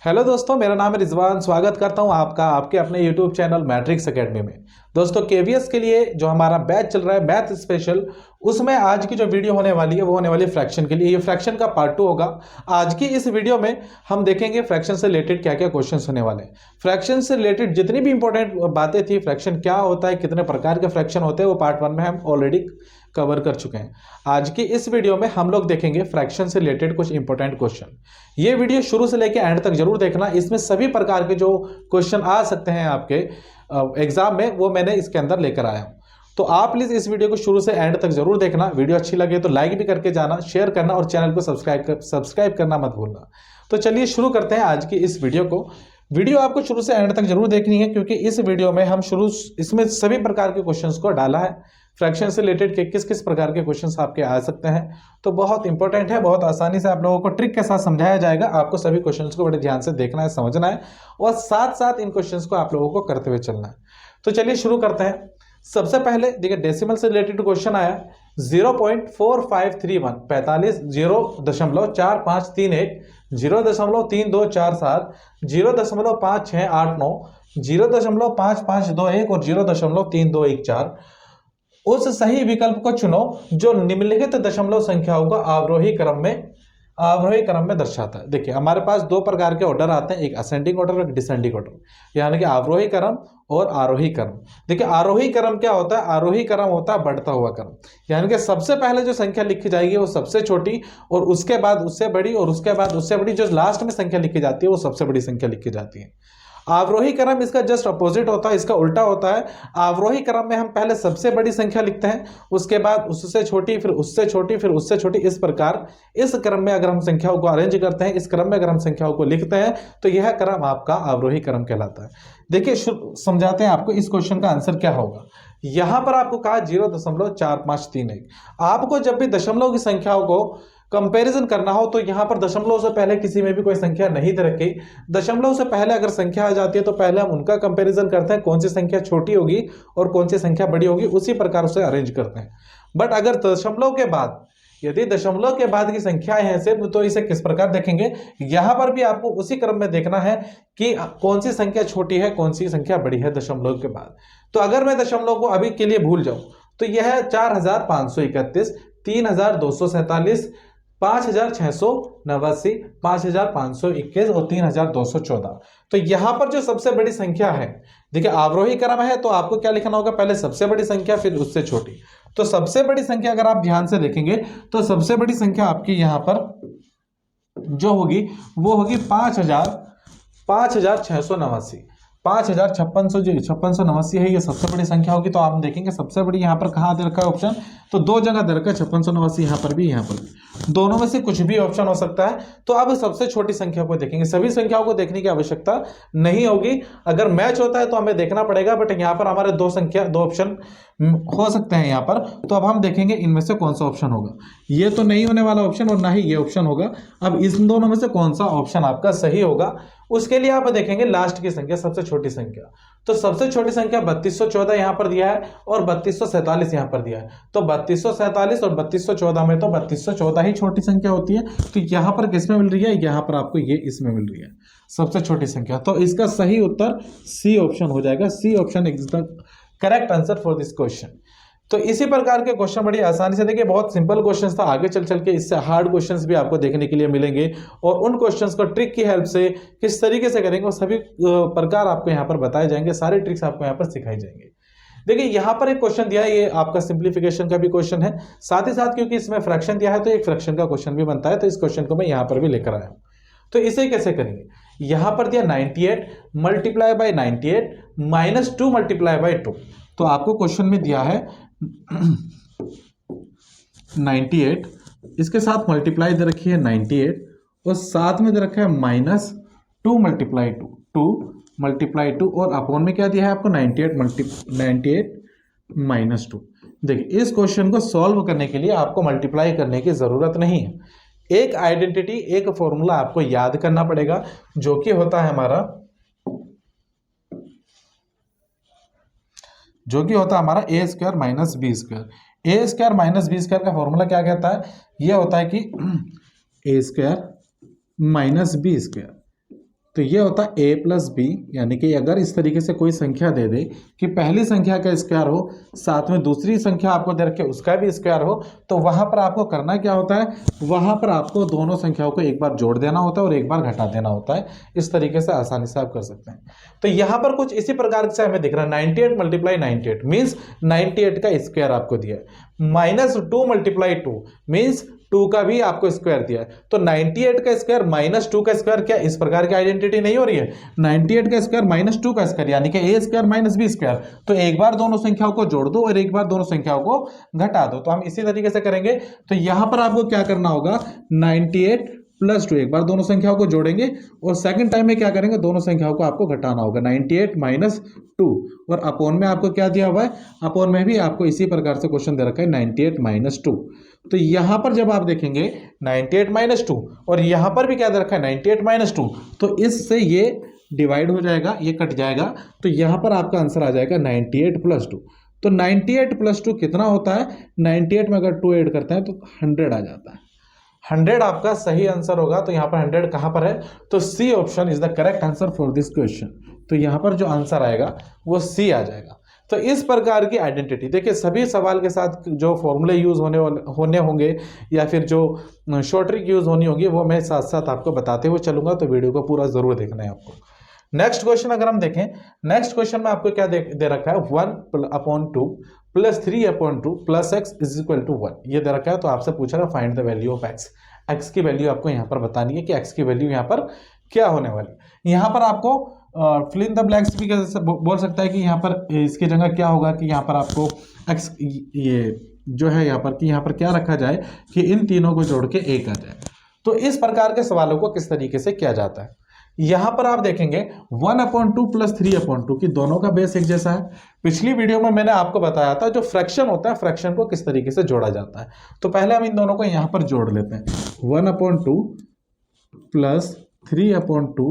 Hello दोस्तों, मेरा नाम है रिजवान। स्वागत करता हूं आपका आपके अपने यूट्यूब चैनल मैट्रिक्स एकेडमी में। दोस्तों, केवीएस के लिए जो हमारा बैच चल रहा है मैथ स्पेशल, उसमें आज की जो वीडियो होने वाली है वो होने वाली है फ्रैक्शन के लिए। ये फ्रैक्शन का पार्ट 2 होगा। आज की इस वीडियो में हम देखेंगे फ्रैक्शन से रिलेटेड क्या क्या क्वेश्चन होने वाले हैं। फ्रैक्शन से रिलेटेड जितनी भी इंपॉर्टेंट बातें थी, फ्रैक्शन क्या होता है, कितने प्रकार के फ्रैक्शन होते हैं, वो पार्ट 1 में हम ऑलरेडी कवर कर चुके हैं। आज की इस वीडियो में हम लोग देखेंगे फ्रैक्शन से रिलेटेड कुछ इंपॉर्टेंट क्वेश्चन। ये वीडियो शुरू से लेकर एंड तक जरूर देखना। इसमें सभी प्रकार के जो क्वेश्चन आ सकते हैं आपके एग्जाम में, वो मैंने इसके अंदर लेकर आया हूं। तो आप प्लीज इस वीडियो को शुरू से एंड तक जरूर देखना। वीडियो अच्छी लगे तो लाइक भी करके जाना, शेयर करना और चैनल को सब्सक्राइब करना मत भूलना। तो चलिए शुरू करते हैं आज की इस वीडियो को। वीडियो आपको शुरू से एंड तक जरूर देखनी है, क्योंकि इस वीडियो में हम इसमें सभी प्रकार के क्वेश्चंस को डाला है। फ्रैक्शन से रिलेटेड के किस किस प्रकार के क्वेश्चंस आपके आ सकते हैं, तो बहुत इंपॉर्टेंट है। बहुत आसानी से आप लोगों को ट्रिक के साथ समझाया जाएगा। आपको सभी क्वेश्चंस को बड़े ध्यान से देखना है, समझना है और साथ साथ इन क्वेश्चंस को आप लोगों को करते हुए चलना है। तो चलिए शुरू करते हैं। सबसे पहले देखिए, डेसिमल से रिलेटेड क्वेश्चन आया 0.4531 0.4531 0.3247 0.5689 0.5521 और 0.3214। उस सही विकल्प को चुनो जो निम्नलिखित दशमलव संख्याओं को आरोही क्रम में दर्शाता है। देखिए, हमारे पास दो प्रकार के ऑर्डर आते हैं, एक असेंडिंग ऑर्डर और एक डिसेंडिंग ऑर्डर, यानी कि आरोही क्रम और आरोही क्रम। देखिए, आरोही क्रम क्या होता है? आरोही क्रम होता है बढ़ता हुआ क्रम, यानी कि सबसे पहले जो संख्या लिखी जाएगी वो सबसे छोटी, और उसके बाद उससे बड़ी, और उसके बाद उससे बड़ी। जो लास्ट में संख्या लिखी जाती है वो सबसे बड़ी संख्या लिखी जाती है। आरोही क्रम इसका जस्ट अपोजिट होता है, इसका उल्टा होता है। आरोही क्रम में हम पहले सबसे बड़ी संख्या लिखते हैं, उसके बाद उससे छोटी, फिर उससे छोटी, फिर उससे छोटी। इस प्रकार इस क्रम में अगर हम संख्याओं को अरेंज करते हैं, इस क्रम में अगर हम संख्याओं को लिखते हैं, तो यह क्रम आपका आरोही क्रम कहलाता है। देखिए, समझाते हैं आपको इस क्वेश्चन का आंसर क्या होगा। यहां पर आपको कहा 0.4531। आपको जब भी दशमलव की संख्याओं को कंपैरिजन करना हो, तो यहां पर दशमलव से पहले किसी में भी कोई संख्या नहीं दे रखी। दशमलव से पहले अगर संख्या आ जाती है तो पहले हम उनका कंपैरिजन करते हैं, कौन सी संख्या छोटी होगी और कौन सी संख्या बड़ी होगी, उसी प्रकार से अरेंज करते हैं। बट अगर दशमलव के बाद, यदि दशमलव के बाद की संख्याएं हैं सिर्फ, तो इसे किस प्रकार देखेंगे? यहां पर भी आपको उसी क्रम में देखना है कि कौन सी संख्या छोटी है, कौन सी संख्या बड़ी है दशमलव के बाद। तो अगर मैं दशमलव को अभी के लिए भूल जाऊं, तो यह 4531, 3247, 5689, 5521 और 3214। तो यहां पर जो सबसे बड़ी संख्या है, देखिए आरोही क्रम है, तो आपको क्या लिखना होगा? पहले सबसे बड़ी संख्या, फिर उससे छोटी। तो सबसे बड़ी संख्या अगर आप ध्यान से देखेंगे, तो सबसे बड़ी संख्या आपकी यहां पर जो होगी वो होगी 5689। 5689 है, ये सबसे बड़ी संख्या होगी। तो आप देखेंगे सबसे बड़ी यहाँ पर कहाँ दे रखा है ऑप्शन, तो दो जगह दे रखा है, 5689 यहाँ पर भी, यहाँ पर भी। दोनों में से कुछ भी ऑप्शन हो सकता है। तो अब सबसे छोटी संख्या को देखेंगे। सभी संख्याओं को देखने की आवश्यकता नहीं होगी। अगर मैच होता है तो हमें देखना पड़ेगा, बट यहाँ पर हमारे दो ऑप्शन हो सकते हैं यहाँ पर। तो अब हम देखेंगे इनमें से कौन सा ऑप्शन होगा। ये तो नहीं होने वाला ऑप्शन और ना ही ये ऑप्शन होगा। अब इन दोनों में से कौन सा ऑप्शन आपका सही होगा, उसके लिए आप देखेंगे लास्ट की संख्या, सबसे छोटी संख्या। तो सबसे छोटी संख्या 3214 यहां पर दिया है और 3247 यहां पर दिया है। तो 3247 और 3214 में तो 3214 ही छोटी संख्या होती है। तो यहां पर किसमें मिल रही है? यहां पर आपको ये इसमें मिल रही है, सबसे छोटी संख्या। तो इसका सही उत्तर सी ऑप्शन हो जाएगा। C option is the correct answer for this question. तो इसी प्रकार के क्वेश्चन बड़ी आसानी से, देखिए बहुत सिंपल क्वेश्चंस था। आगे चल के इससे हार्ड क्वेश्चंस भी आपको देखने के लिए मिलेंगे, और उन क्वेश्चंस को ट्रिक की हेल्प से किस तरीके से करेंगे वो सभी प्रकार आपको यहाँ पर बताए जाएंगे। सारे ट्रिक्स आपको यहाँ पर सिखाई जाएंगे। देखिए, यहाँ पर एक क्वेश्चन दिया है, ये आपका सिंप्लीफिकेशन का भी क्वेश्चन है। साथ ही साथ क्योंकि इसमें फ्रैक्शन दिया है, तो एक फ्रैक्शन का क्वेश्चन भी बनता है। तो इस क्वेश्चन को मैं यहाँ पर भी लेकर आया हूँ। तो इसे कैसे करेंगे? यहाँ पर दिया 98 multiply by 98 minus 2 multiply by 2। तो आपको क्वेश्चन में दिया है 98, इसके साथ मल्टीप्लाई दे रखी है 98, और साथ में दे रखा है माइनस 2 मल्टीप्लाई 2 और अपॉन में क्या दिया है आपको? 98 माइनस 2। देखिए, इस क्वेश्चन को सॉल्व करने के लिए आपको मल्टीप्लाई करने की जरूरत नहीं है। एक आइडेंटिटी, एक फॉर्मूला आपको याद करना पड़ेगा, जो कि होता है हमारा ए स्क्वायर माइनस बी स्क्वायर। ए स्क्वायर माइनस बी स्क्वायर का फॉर्मूला क्या कहता है? यह होता है कि ए स्क्वायर माइनस बी स्क्वायर तो ये होता है a प्लस बी, यानी कि अगर इस तरीके से कोई संख्या दे दे कि पहली संख्या का स्क्वायर हो, साथ में दूसरी संख्या आपको दे रखे उसका भी स्क्वायर हो, तो वहां पर आपको करना क्या होता है, वहां पर आपको दोनों संख्याओं को एक बार जोड़ देना होता है और एक बार घटा देना होता है। इस तरीके से आसानी से आप कर सकते हैं। तो यहां पर कुछ इसी प्रकार से हमें दिख रहा है 98 मल्टीप्लाई 98 मीन्स 98 का स्क्वायर आपको दिया है, माइनस 2 मल्टीप्लाई 2 मीन्स 2 का भी आपको स्क्वायर दिया है। तो 98 का स्क्वायर माइनस 2 का स्क्वायर, क्या इस प्रकार की आइडेंटिटी नहीं हो रही है? 98 का स्क्वायर माइनस 2 का स्क्वायर यानी कि ए स्क्वायर माइनस बी स्क्वायर। तो एक बार दोनों संख्याओं को जोड़ दो और एक बार दोनों संख्याओं को घटा दो। तो हम इसी तरीके से करेंगे। तो यहां पर आपको क्या करना होगा, 98 प्लस 2, एक बार दोनों संख्याओं को जोड़ेंगे और सेकंड टाइम में क्या करेंगे, दोनों संख्याओं को आपको घटाना होगा, 98 माइनस 2 और अपोन में आपको क्या दिया हुआ है, अपोन में भी आपको इसी प्रकार से क्वेश्चन दे रखा है 98 माइनस 2। तो यहां पर जब आप देखेंगे 98 माइनस 2 और यहां पर भी क्या दे रखा है 98 माइनस 2, तो इससे ये डिवाइड हो जाएगा, ये कट जाएगा, तो यहां पर आपका आंसर आ जाएगा 98 प्लस 2। तो 98 प्लस 2 कितना होता है, 98 में अगर 2 ऐड करते हैं तो 100 आ जाता है। 100 आपका सही आंसर होगा। तो यहाँ पर 100 कहाँ पर है, तो C option is the correct answer for this question. तो यहाँ पर जो आंसर आएगा वो सी आ जाएगा। तो इस प्रकार की आइडेंटिटी देखिए, सभी सवाल के साथ जो फॉर्मूले यूज होने होंगे या फिर जो शॉर्ट ट्रिक यूज होनी होगी वो मैं साथ साथ आपको बताते हुए चलूंगा। तो वीडियो को पूरा जरूर देखना है आपको। नेक्स्ट क्वेश्चन अगर हम देखें, नेक्स्ट क्वेश्चन में आपको क्या दे रखा है, 1/2 plus 3/2 plus x is equal to 1, ये दे रखा है। तो आपसे पूछ रहा है find the value of x. X की वैल्यू आपको यहाँ पर बतानी है कि एक्स की वैल्यू यहाँ पर क्या होने वाली। यहाँ पर आपको फिल इन द ब्लैंक्स भी बोल सकता है कि यहाँ पर इसकी जगह क्या होगा कि यहाँ पर आपको एक्स ये जो है यहाँ पर कि यहाँ पर क्या रखा जाए कि इन तीनों को जोड़ के एक आ जाए। तो इस प्रकार के सवालों को किस तरीके से किया जाता है, यहां पर आप देखेंगे 1/2 प्लस 3/2 की दोनों का बेस एक जैसा है। पिछली वीडियो में मैंने आपको बताया था जो फ्रैक्शन होता है, फ्रैक्शन को किस तरीके से जोड़ा जाता है। तो पहले हम इन दोनों को यहां पर जोड़ लेते हैं, 1/2 plus 3/2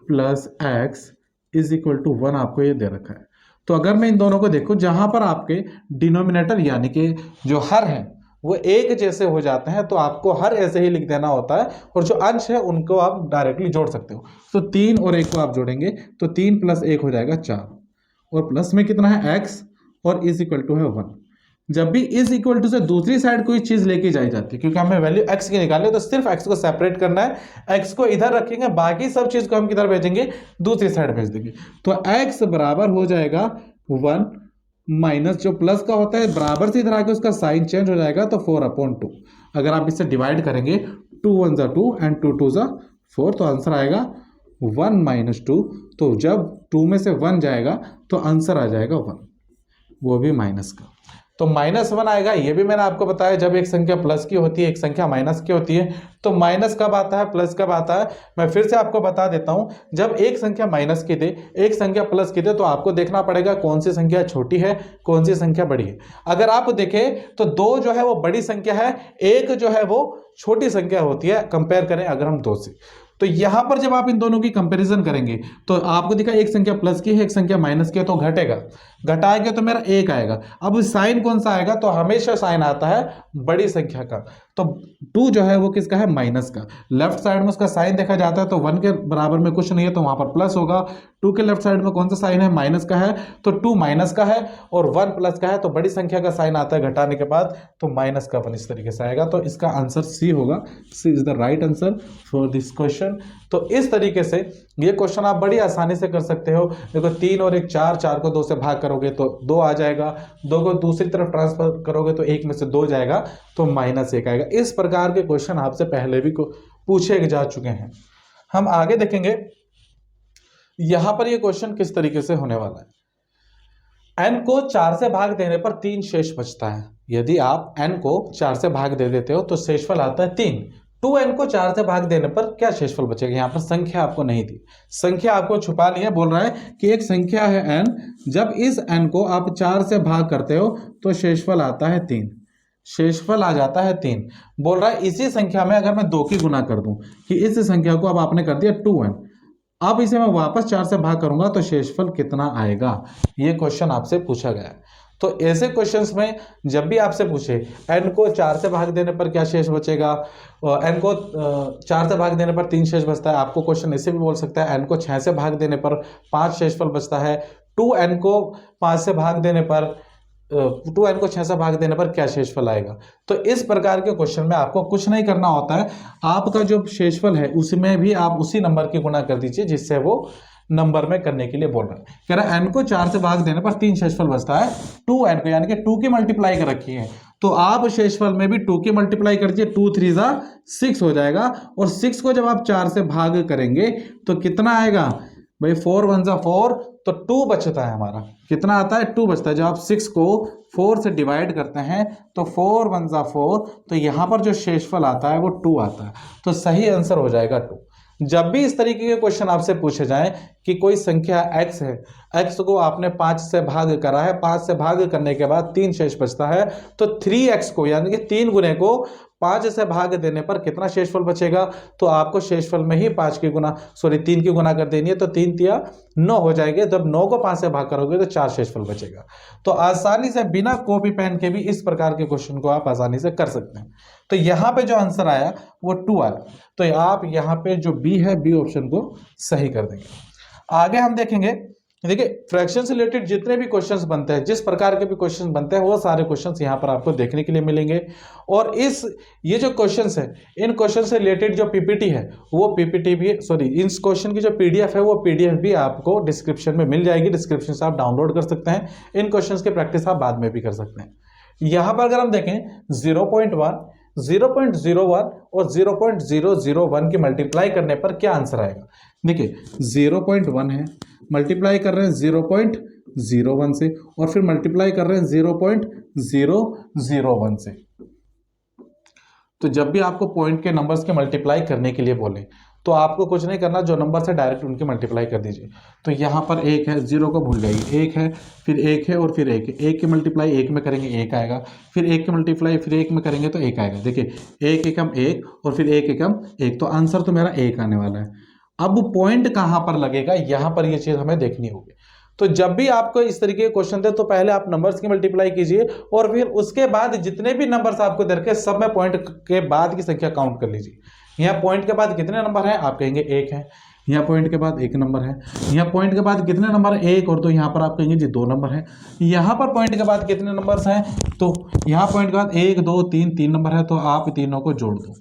plus x is equal to 1 आपको ये दे रखा है। तो अगर मैं इन दोनों को देखूं, जहां पर आपके डिनोमिनेटर यानी कि जो हर है वो एक जैसे हो जाते हैं, तो आपको हर ऐसे ही लिख देना होता है और जो अंश है उनको आप डायरेक्टली जोड़ सकते हो। तो 3 और 1 को आप जोड़ेंगे तो 3 प्लस 1 हो जाएगा 4 और प्लस में कितना है x और इज इक्वल टू है 1। जब भी इज इक्वल टू से दूसरी साइड कोई चीज लेके जाई जाती है, क्योंकि हमें वैल्यू x की निकालनी है, तो सिर्फ x को सेपरेट करना है, x को इधर रखेंगे, बाकी सब चीज को हम किधर भेजेंगे, दूसरी साइड भेज देंगे। तो x बराबर हो जाएगा 1 माइनस जो प्लस का होता है बराबर से इधर आके उसका साइन चेंज हो जाएगा, तो 4/2। अगर आप इससे डिवाइड करेंगे 2 1 जा 2 एंड 2 2 जा 4, तो आंसर आएगा 1 माइनस 2। तो जब 2 में से 1 जाएगा तो आंसर आ जाएगा 1, वो भी माइनस का। तो -1 आएगा। ये भी मैंने आपको बताया, जब एक संख्या प्लस की होती है एक संख्या माइनस की होती है, तो माइनस कब आता है प्लस कब आता है, मैं फिर से आपको बता देता हूं। जब एक संख्या माइनस की दे एक संख्या प्लस की दे, तो आपको देखना पड़ेगा कौन सी संख्या छोटी है कौन सी संख्या बड़ी है। अगर आप देखें तो 2 जो है वो बड़ी संख्या है, 1 जो है वो छोटी संख्या होती है, कंपेयर करें अगर हम 2 से। तो यहां पर जब आप इन दोनों की कंपैरिजन करेंगे तो आपको दिखा एक संख्या प्लस की है एक संख्या माइनस की है, तो घटेगा, घटाएंगे तो मेरा 1 आएगा। अब साइन कौन सा आएगा, तो हमेशा साइन आता है बड़ी संख्या का। तो 2 जो है वो किसका है, माइनस का। लेफ्ट साइड में उसका साइन देखा जाता है तो 1 के बराबर में कुछ नहीं है, तो वहां पर प्लस होगा। 2 के लेफ्ट साइड में कौन सा साइन है, माइनस का है, तो 2 माइनस का है और 1 प्लस का है, तो बड़ी संख्या का साइन आता है घटाने के बाद, तो माइनस का 1 इस तरीके से आएगा। तो इसका आंसर सी होगा, C is the right answer for this question. तो इस तरीके से ये क्वेश्चन आप बड़ी आसानी से कर सकते हो। देखो 3 और 1 4, 4 को 2 से भाग करोगे तो 2 आ जाएगा, 2 को दूसरी तरफ ट्रांसफर करोगे तो 1 में से 2 जाएगा, तो -1 आएगा। इस प्रकार के क्वेश्चन आपसे पहले भी पूछे जा चुके हैं। हम आगे देखेंगे यहां पर ये क्वेश्चन किस तरीके से होने वाला है। n को 4 से भाग देने पर 3 शेष बचता है। यदि आप n को 4 से भाग दे देते हो तो शेषफल आता है 3। 2n को 4 से भाग देने पर क्या शेषफल बचेगा। यहाँ पर संख्या आपको नहीं दी, संख्या आपको छुपा ली है। बोल रहा है कि एक संख्या है n, जब इस n को आप 4 से भाग करते हो तो शेषफल आता है 3, शेषफल आ जाता है 3। बोल रहा है इसी संख्या में अगर मैं 2 की गुना कर दूं कि इस संख्या को अब आपने कर दिया 2n, अब इसे मैं वापस 4 से भाग करूंगा तो शेषफल कितना आएगा, ये क्वेश्चन आपसे पूछा गया है। तो ऐसे क्वेश्चंस में जब भी आपसे पूछे n को 4 से भाग देने पर क्या शेष बचेगा, n को 4 से भाग देने पर 3 शेष बचता है, आपको क्वेश्चन ऐसे भी बोल सकता है n को 6 से भाग देने पर 5 शेषफल बचता है, 2n को 5 से भाग देने पर 2n को 6 से भाग देने पर क्या शेषफल आएगा। तो इस प्रकार के क्वेश्चन में आपको कुछ नहीं करना होता है, आपका जो शेषफल है उसमें भी आप उसी नंबर की गुणा कर दीजिए जिससे वो नंबर में करने के लिए बोल रहे हैं। कह रहा है n को 4 से भाग देने पर 3 शेषफल बचता है, 2n को यानी कि 2 की मल्टीप्लाई कर रखी है, तो आप शेषफल में भी 2 की मल्टीप्लाई कर दीजिए, 2 3 जा 6 हो जाएगा, और 6 को जब आप 4 से भाग करेंगे तो कितना आएगा भाई, 4 1 जा 4, तो 2 बचता है हमारा, कितना आता है 2 बचता है। जब आप 6 को 4 से डिवाइड करते हैं तो 4 1 जा 4, तो यहाँ पर जो शेषफल आता है वो 2 आता है, तो सही आंसर हो जाएगा 2। जब भी इस तरीके के क्वेश्चन आपसे पूछे जाएं कि कोई संख्या x है, x को आपने 5 से भाग करा है, 5 से भाग करने के बाद 3 शेष बचता है, तो 3x को यानी कि 3 गुने को 5 से भाग देने पर कितना शेषफल बचेगा, तो आपको शेषफल में ही 3 की गुना कर देनी है, तो 3 तिया 9 हो जाएंगे। जब 9 को 5 से भाग करोगे तो 4 शेषफल बचेगा। तो आसानी से बिना कॉपी पेन के भी इस प्रकार के क्वेश्चन को आप आसानी से कर सकते हैं। तो यहाँ पे जो आंसर आया वो 2 आया, तो आप यहाँ पे जो बी है, बी ऑप्शन को सही कर देंगे। आगे हम देखेंगे, देखिए फ्रैक्शन से रिलेटेड जितने भी क्वेश्चंस बनते हैं, जिस प्रकार के भी क्वेश्चंस बनते हैं, वो सारे क्वेश्चंस यहाँ पर आपको देखने के लिए मिलेंगे। और ये जो क्वेश्चंस है, इन क्वेश्चन से रिलेटेड जो पीपीटी है वो पीपीटी भी इस क्वेश्चन की जो पीडीएफ है वो पीडीएफ भी आपको डिस्क्रिप्शन में मिल जाएगी, डिस्क्रिप्शन से आप डाउनलोड कर सकते हैं। इन क्वेश्चन की प्रैक्टिस आप बाद में भी कर सकते हैं। यहाँ पर अगर हम देखें 0.1, 0.01 और 0.001 की मल्टीप्लाई करने पर क्या आंसर आएगा। देखिए 0.1 है, मल्टीप्लाई कर रहे हैं 0.01 से, और फिर मल्टीप्लाई कर रहे हैं 0.001 से। तो जब भी आपको पॉइंट के नंबर्स के मल्टीप्लाई करने के लिए बोले तो आपको कुछ नहीं करना, जो नंबर से डायरेक्ट उनकी मल्टीप्लाई कर दीजिए। तो यहाँ पर 1 है, 0 को भूल जाइए, 1 है, फिर 1 है और फिर 1 है, 1 की मल्टीप्लाई 1 में करेंगे 1 आएगा, फिर 1 की मल्टीप्लाई फिर 1 में करेंगे तो 1 आएगा। देखिए 1 एकम 1 और फिर 1 एकम 1, तो आंसर तो मेरा 1 आने वाला है। अब पॉइंट कहाँ पर लगेगा, यहाँ पर ये चीज़ हमें देखनी होगी। तो जब भी आपको इस तरीके के क्वेश्चन दे तो पहले आप नंबर्स की मल्टीप्लाई कीजिए, और फिर उसके बाद जितने भी नंबर्स आपको दे रखे सब में पॉइंट के बाद की संख्या काउंट कर लीजिए। यहाँ पॉइंट के बाद कितने नंबर हैं, आप कहेंगे 1 है, यहाँ पॉइंट के बाद 1 नंबर है, यहाँ पॉइंट के बाद कितने नंबर है 1 और 2, यहाँ पर आप कहेंगे जी 2 नंबर है। यहाँ पर पॉइंट के बाद कितने नंबर्स हैं, तो यहाँ पॉइंट के बाद 1 2 3 नंबर है, तो आप तीनों को जोड़ दो।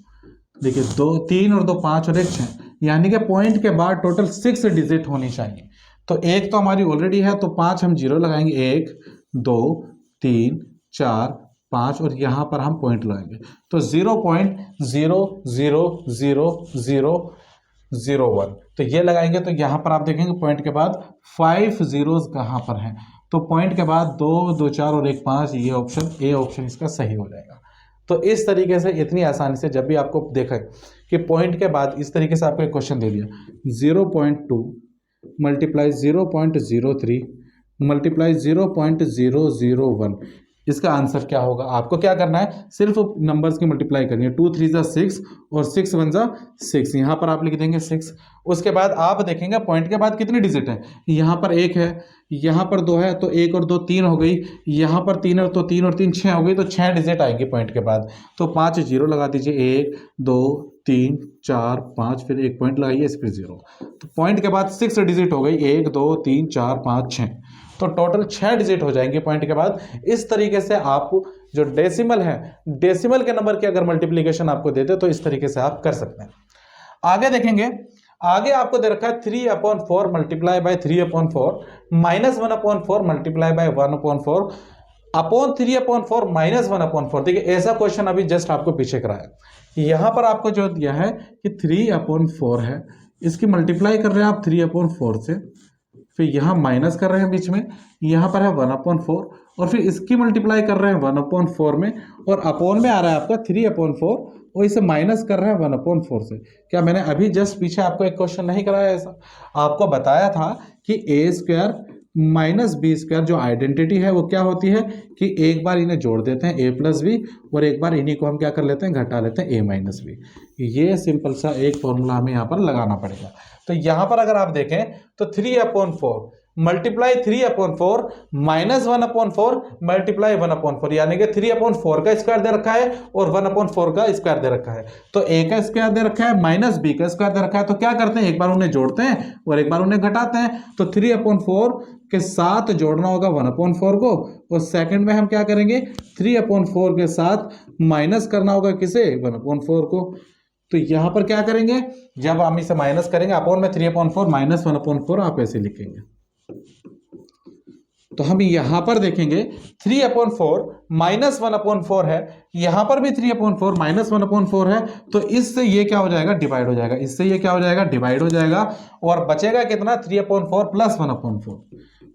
देखिए 2 3 और 2 5 और 1 6, यानी कि पॉइंट के बाद टोटल 6 डिजिट होनी चाहिए। तो 1 तो हमारी ऑलरेडी है, तो 5 हम 0 लगाएंगे, 1 2 3 4 5 और यहाँ पर हम पॉइंट लगाएंगे, तो 0.0000001, तो ये लगाएंगे। तो यहाँ पर आप देखेंगे पॉइंट के बाद 5 zeros कहाँ पर हैं, तो पॉइंट के बाद 2 2 4 और 1 5, ये ऑप्शन ए ऑप्शन इसका सही हो जाएगा। तो इस तरीके से इतनी आसानी से जब भी आपको देखा कि पॉइंट के बाद इस तरीके से आपको एक क्वेश्चन दे दिया 0.2 मल्टीप्लाई 0.03 मल्टीप्लाई 0.001, इसका आंसर क्या होगा। आपको क्या करना है, सिर्फ नंबर्स की मल्टीप्लाई करनी है, 2 3 जा 6 और 6 1 जा 6, यहाँ पर आप लिख देंगे 6। उसके बाद आप देखेंगे पॉइंट के बाद कितनी डिजिट है, यहाँ पर 1 है, यहाँ पर 2 है, तो 1 और 2 3 हो गई, यहाँ पर 3 और 3 और 3 6 हो गई, तो 6 डिजिट आएंगे पॉइंट के बाद। तो 5 0 लगा दीजिए, 1 2 3 4 5, फिर 1 पॉइंट लगाइए, फिर 0, तो पॉइंट के बाद 6 डिजिट हो गई, 1 2 3 4 5 6, तो टोटल 6 डिजिट हो जाएंगे पॉइंट के बाद। इस तरीके से आप जो डेसिमल है, डेसिमल के नंबर की अगर मल्टीप्लिकेशन आपको देते तो इस तरीके से आप कर सकते हैं। आगे देखेंगे, आगे आपको दे रखा है 3/4 multiply by 3/4 minus 1/4 multiply by 1/4 upon 3/4 minus 1/4। देखिए ऐसा क्वेश्चन अभी जस्ट आपको पीछे कराया। यहाँ पर आपको जो दिया है कि 3/4 है, इसकी मल्टीप्लाई कर रहे हैं आप 3/4 से, फिर यहाँ माइनस कर रहे हैं बीच में, यहाँ पर है 1/4 और फिर इसकी मल्टीप्लाई कर रहे हैं 1/4 में, और अपॉन में आ रहा है आपका 3/4 और इसे माइनस कर रहे हैं 1/4 से। क्या मैंने अभी जस्ट पीछे आपको एक क्वेश्चन नहीं कराया ऐसा, आपको बताया था कि a² माइनस b² जो आइडेंटिटी है वो क्या होती है कि एक बार इन्हें जोड़ देते हैं a + b और एक बार इन्हीं को हम क्या कर लेते हैं, घटा लेते हैं a - b। ये सिंपल सा एक फॉर्मूला हमें यहाँ पर लगाना पड़ेगा। तो यहाँ पर अगर आप देखें तो 3/4 मल्टीप्लाई 3/4 माइनस 1/4 मल्टीप्लाई 1/4, यानी कि 3/4 का स्क्वायर दे रखा है और 1/4 का स्क्वायर दे रखा है। तो a का स्क्वायर दे रखा है माइनस b का स्क्वायर दे रखा है, तो क्या करते हैं, एक बार उन्हें जोड़ते हैं और एक बार उन्हें घटाते हैं। तो 3/4 के साथ जोड़ना होगा 1/4 को, और सेकंड में हम क्या करेंगे, 3/4 के साथ माइनस करना होगा किसे, 1/4 को। तो यहां पर क्या करेंगे, जब हम इसे माइनस करेंगे अपॉन में 3/4 माइनस 1/4 आप ऐसे लिखेंगे। तो हम यहां पर देखेंगे 3/4 माइनस 1/4 है, यहां पर भी 3/4 माइनस 1/4 है, तो इससे ये क्या हो जाएगा, डिवाइड हो जाएगा, इससे ये क्या हो जाएगा, डिवाइड हो जाएगा, और बचेगा कितना, 3/4 प्लस 1/4,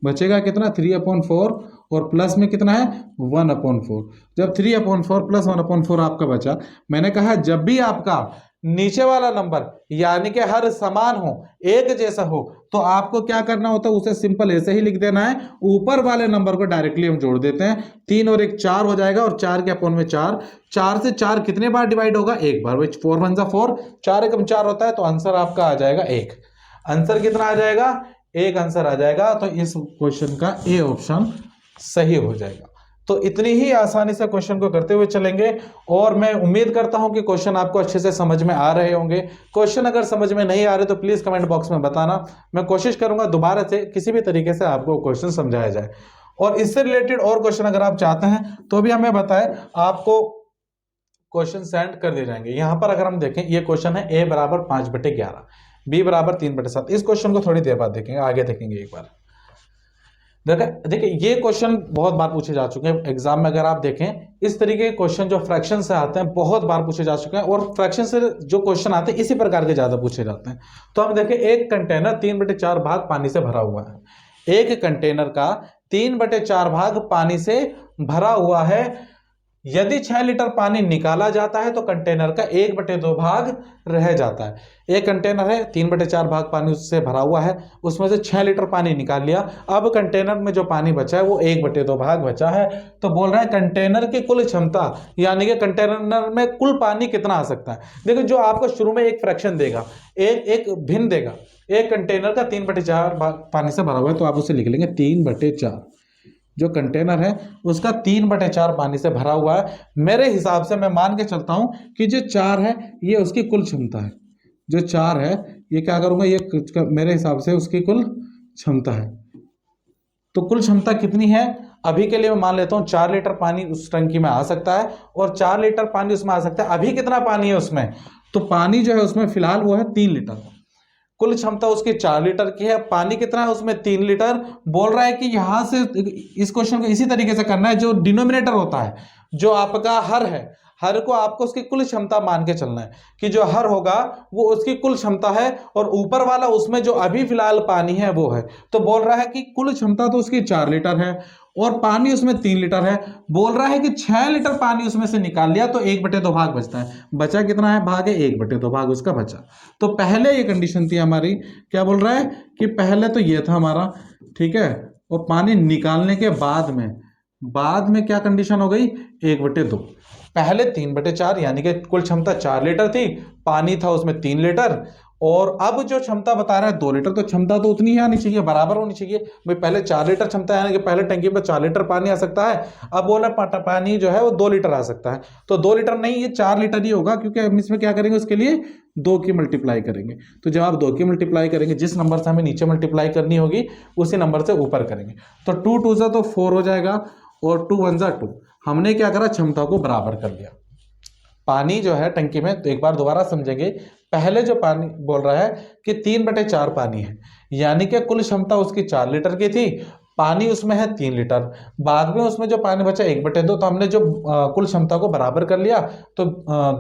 बचेगा कितना, 3/4 और प्लस में कितना है, 1/4। जब 3/4 प्लस 1/4 आपका बचा, मैंने कहा जब भी आपका नीचे वाला नंबर यानी कि हर समान हो, एक जैसा हो, तो आपको क्या करना होता है, उसे सिंपल ऐसे ही लिख देना है, ऊपर वाले नंबर को डायरेक्टली हम जोड़ देते हैं, 3 और 1 4 हो जाएगा, और 4 के अपॉन में 4, 4 से 4 कितने बार डिवाइड होगा, एक बार, 4 1 4, 4 एकम 4 होता है, तो आंसर आपका आ जाएगा 1। आंसर कितना आ जाएगा, 1 आंसर आ जाएगा। तो इस क्वेश्चन का ए ऑप्शन सही हो जाएगा। तो इतनी ही आसानी से क्वेश्चन को करते हुए चलेंगे, और मैं उम्मीद करता हूं कि क्वेश्चन आपको अच्छे से समझ में आ रहे होंगे। क्वेश्चन अगर समझ में नहीं आ रहे तो प्लीज कमेंट बॉक्स में बताना, मैं कोशिश करूंगा दोबारा से किसी भी तरीके से आपको क्वेश्चन समझाया जाए। और इससे रिलेटेड और क्वेश्चन अगर आप चाहते हैं तो भी हमें बताएं, आपको क्वेश्चन सेंड कर दिए जाएंगे। यहां पर अगर हम देखें, ये क्वेश्चन है a बराबर 5/11, b बराबर 3/7। इस क्वेश्चन को थोड़ी देर बाद देखेंगे, आगे देखेंगे एक बार। देखिए ये क्वेश्चन बहुत बार पूछे जा चुके हैं एग्जाम में। अगर आप देखें इस तरीके के क्वेश्चन जो फ्रैक्शन से आते हैं बहुत बार पूछे जा चुके हैं, और फ्रैक्शन से जो क्वेश्चन आते हैं इसी प्रकार के ज्यादा पूछे जाते हैं। तो हम देखें, एक कंटेनर 3/4 भाग पानी से भरा हुआ है। एक कंटेनर का 3/4 भाग पानी से भरा हुआ है। यदि 6 लीटर पानी निकाला जाता है तो कंटेनर का 1/2 भाग रह जाता है। एक कंटेनर है, 3/4 भाग पानी उससे भरा हुआ है, उसमें से 6 लीटर पानी निकाल लिया। अब कंटेनर में जो पानी बचा है वो 1/2 भाग बचा है। तो बोल रहा है कंटेनर की कुल क्षमता, यानी कि कंटेनर में कुल पानी कितना आ सकता है। देखो जो आपको शुरू में एक फ्रैक्शन देगा, एक भिन्न देगा, एक कंटेनर का 3/4 भाग पानी से भरा हुआ है, तो आप उसे लिख लेंगे 3/4। जो कंटेनर है उसका 3/4 पानी से भरा हुआ है। मेरे हिसाब से मैं मान के चलता हूं कि जो 4 है ये उसकी कुल क्षमता है। जो 4 है ये क्या करूंगा, ये मेरे हिसाब से उसकी कुल क्षमता है। तो कुल क्षमता कितनी है, अभी के लिए मैं मान लेता हूं 4 लीटर पानी उस टंकी में आ सकता है, और 4 लीटर पानी उसमें आ सकता है। अभी कितना पानी है उसमें, तो पानी जो है उसमें फिलहाल वो है 3 लीटर। कुल क्षमता उसकी 4 लीटर की है, पानी कितना है उसमें 3 लीटर। बोल रहा है कि यहां से इस क्वेश्चन को इसी तरीके से करना है, जो डिनोमिनेटर होता है, जो आपका हर है, हर को आपको उसकी कुल क्षमता मान के चलना है कि जो हर होगा वो उसकी कुल क्षमता है, और ऊपर वाला उसमें जो अभी फिलहाल पानी है वो है। तो बोल रहा है कि कुल क्षमता तो उसकी 4 लीटर है और पानी उसमें 3 लीटर है। बोल रहा है कि 6 लीटर पानी उसमें से निकाल लिया तो 1/2 भाग बचता है। बचा कितना है, भाग है 1/2 भाग उसका बचा। तो पहले ये कंडीशन थी हमारी, क्या बोल रहा है कि पहले तो ये था हमारा, ठीक है, और पानी निकालने के बाद में क्या कंडीशन हो गई, 1/2। पहले 3/4 यानी कि कुल क्षमता 4 लीटर थी, पानी था उसमें 3 लीटर, और अब जो क्षमता बता रहा है 2 लीटर। तो क्षमता तो उतनी ही आनी चाहिए, बराबर होनी चाहिए भाई। पहले 4 लीटर क्षमता यानी कि पहले टंकी में 4 लीटर पानी आ सकता है, अब बोला पानी जो है वो 2 लीटर आ सकता है। तो 2 लीटर नहीं, ये 4 लीटर ही होगा, क्योंकि हम इसमें क्या करेंगे, उसके लिए 2 की मल्टीप्लाई करेंगे। तो जब आप 2 की मल्टीप्लाई करेंगे, जिस नंबर से हमें नीचे मल्टीप्लाई करनी होगी उसी नंबर से ऊपर करेंगे। तो 2 2 जा तो 4 हो जाएगा, और 2 1 जा 2। हमने क्या करा, क्षमता को बराबर कर लिया। पानी जो है टंकी में, तो एक बार दोबारा समझेंगे, पहले जो पानी बोल रहा है कि 3/4 पानी है, यानी कि कुल क्षमता उसकी 4 लीटर की थी, पानी उसमें है 3 लीटर, बाद में उसमें जो पानी बचा 1/2। तो हमने जो कुल क्षमता को बराबर कर लिया, तो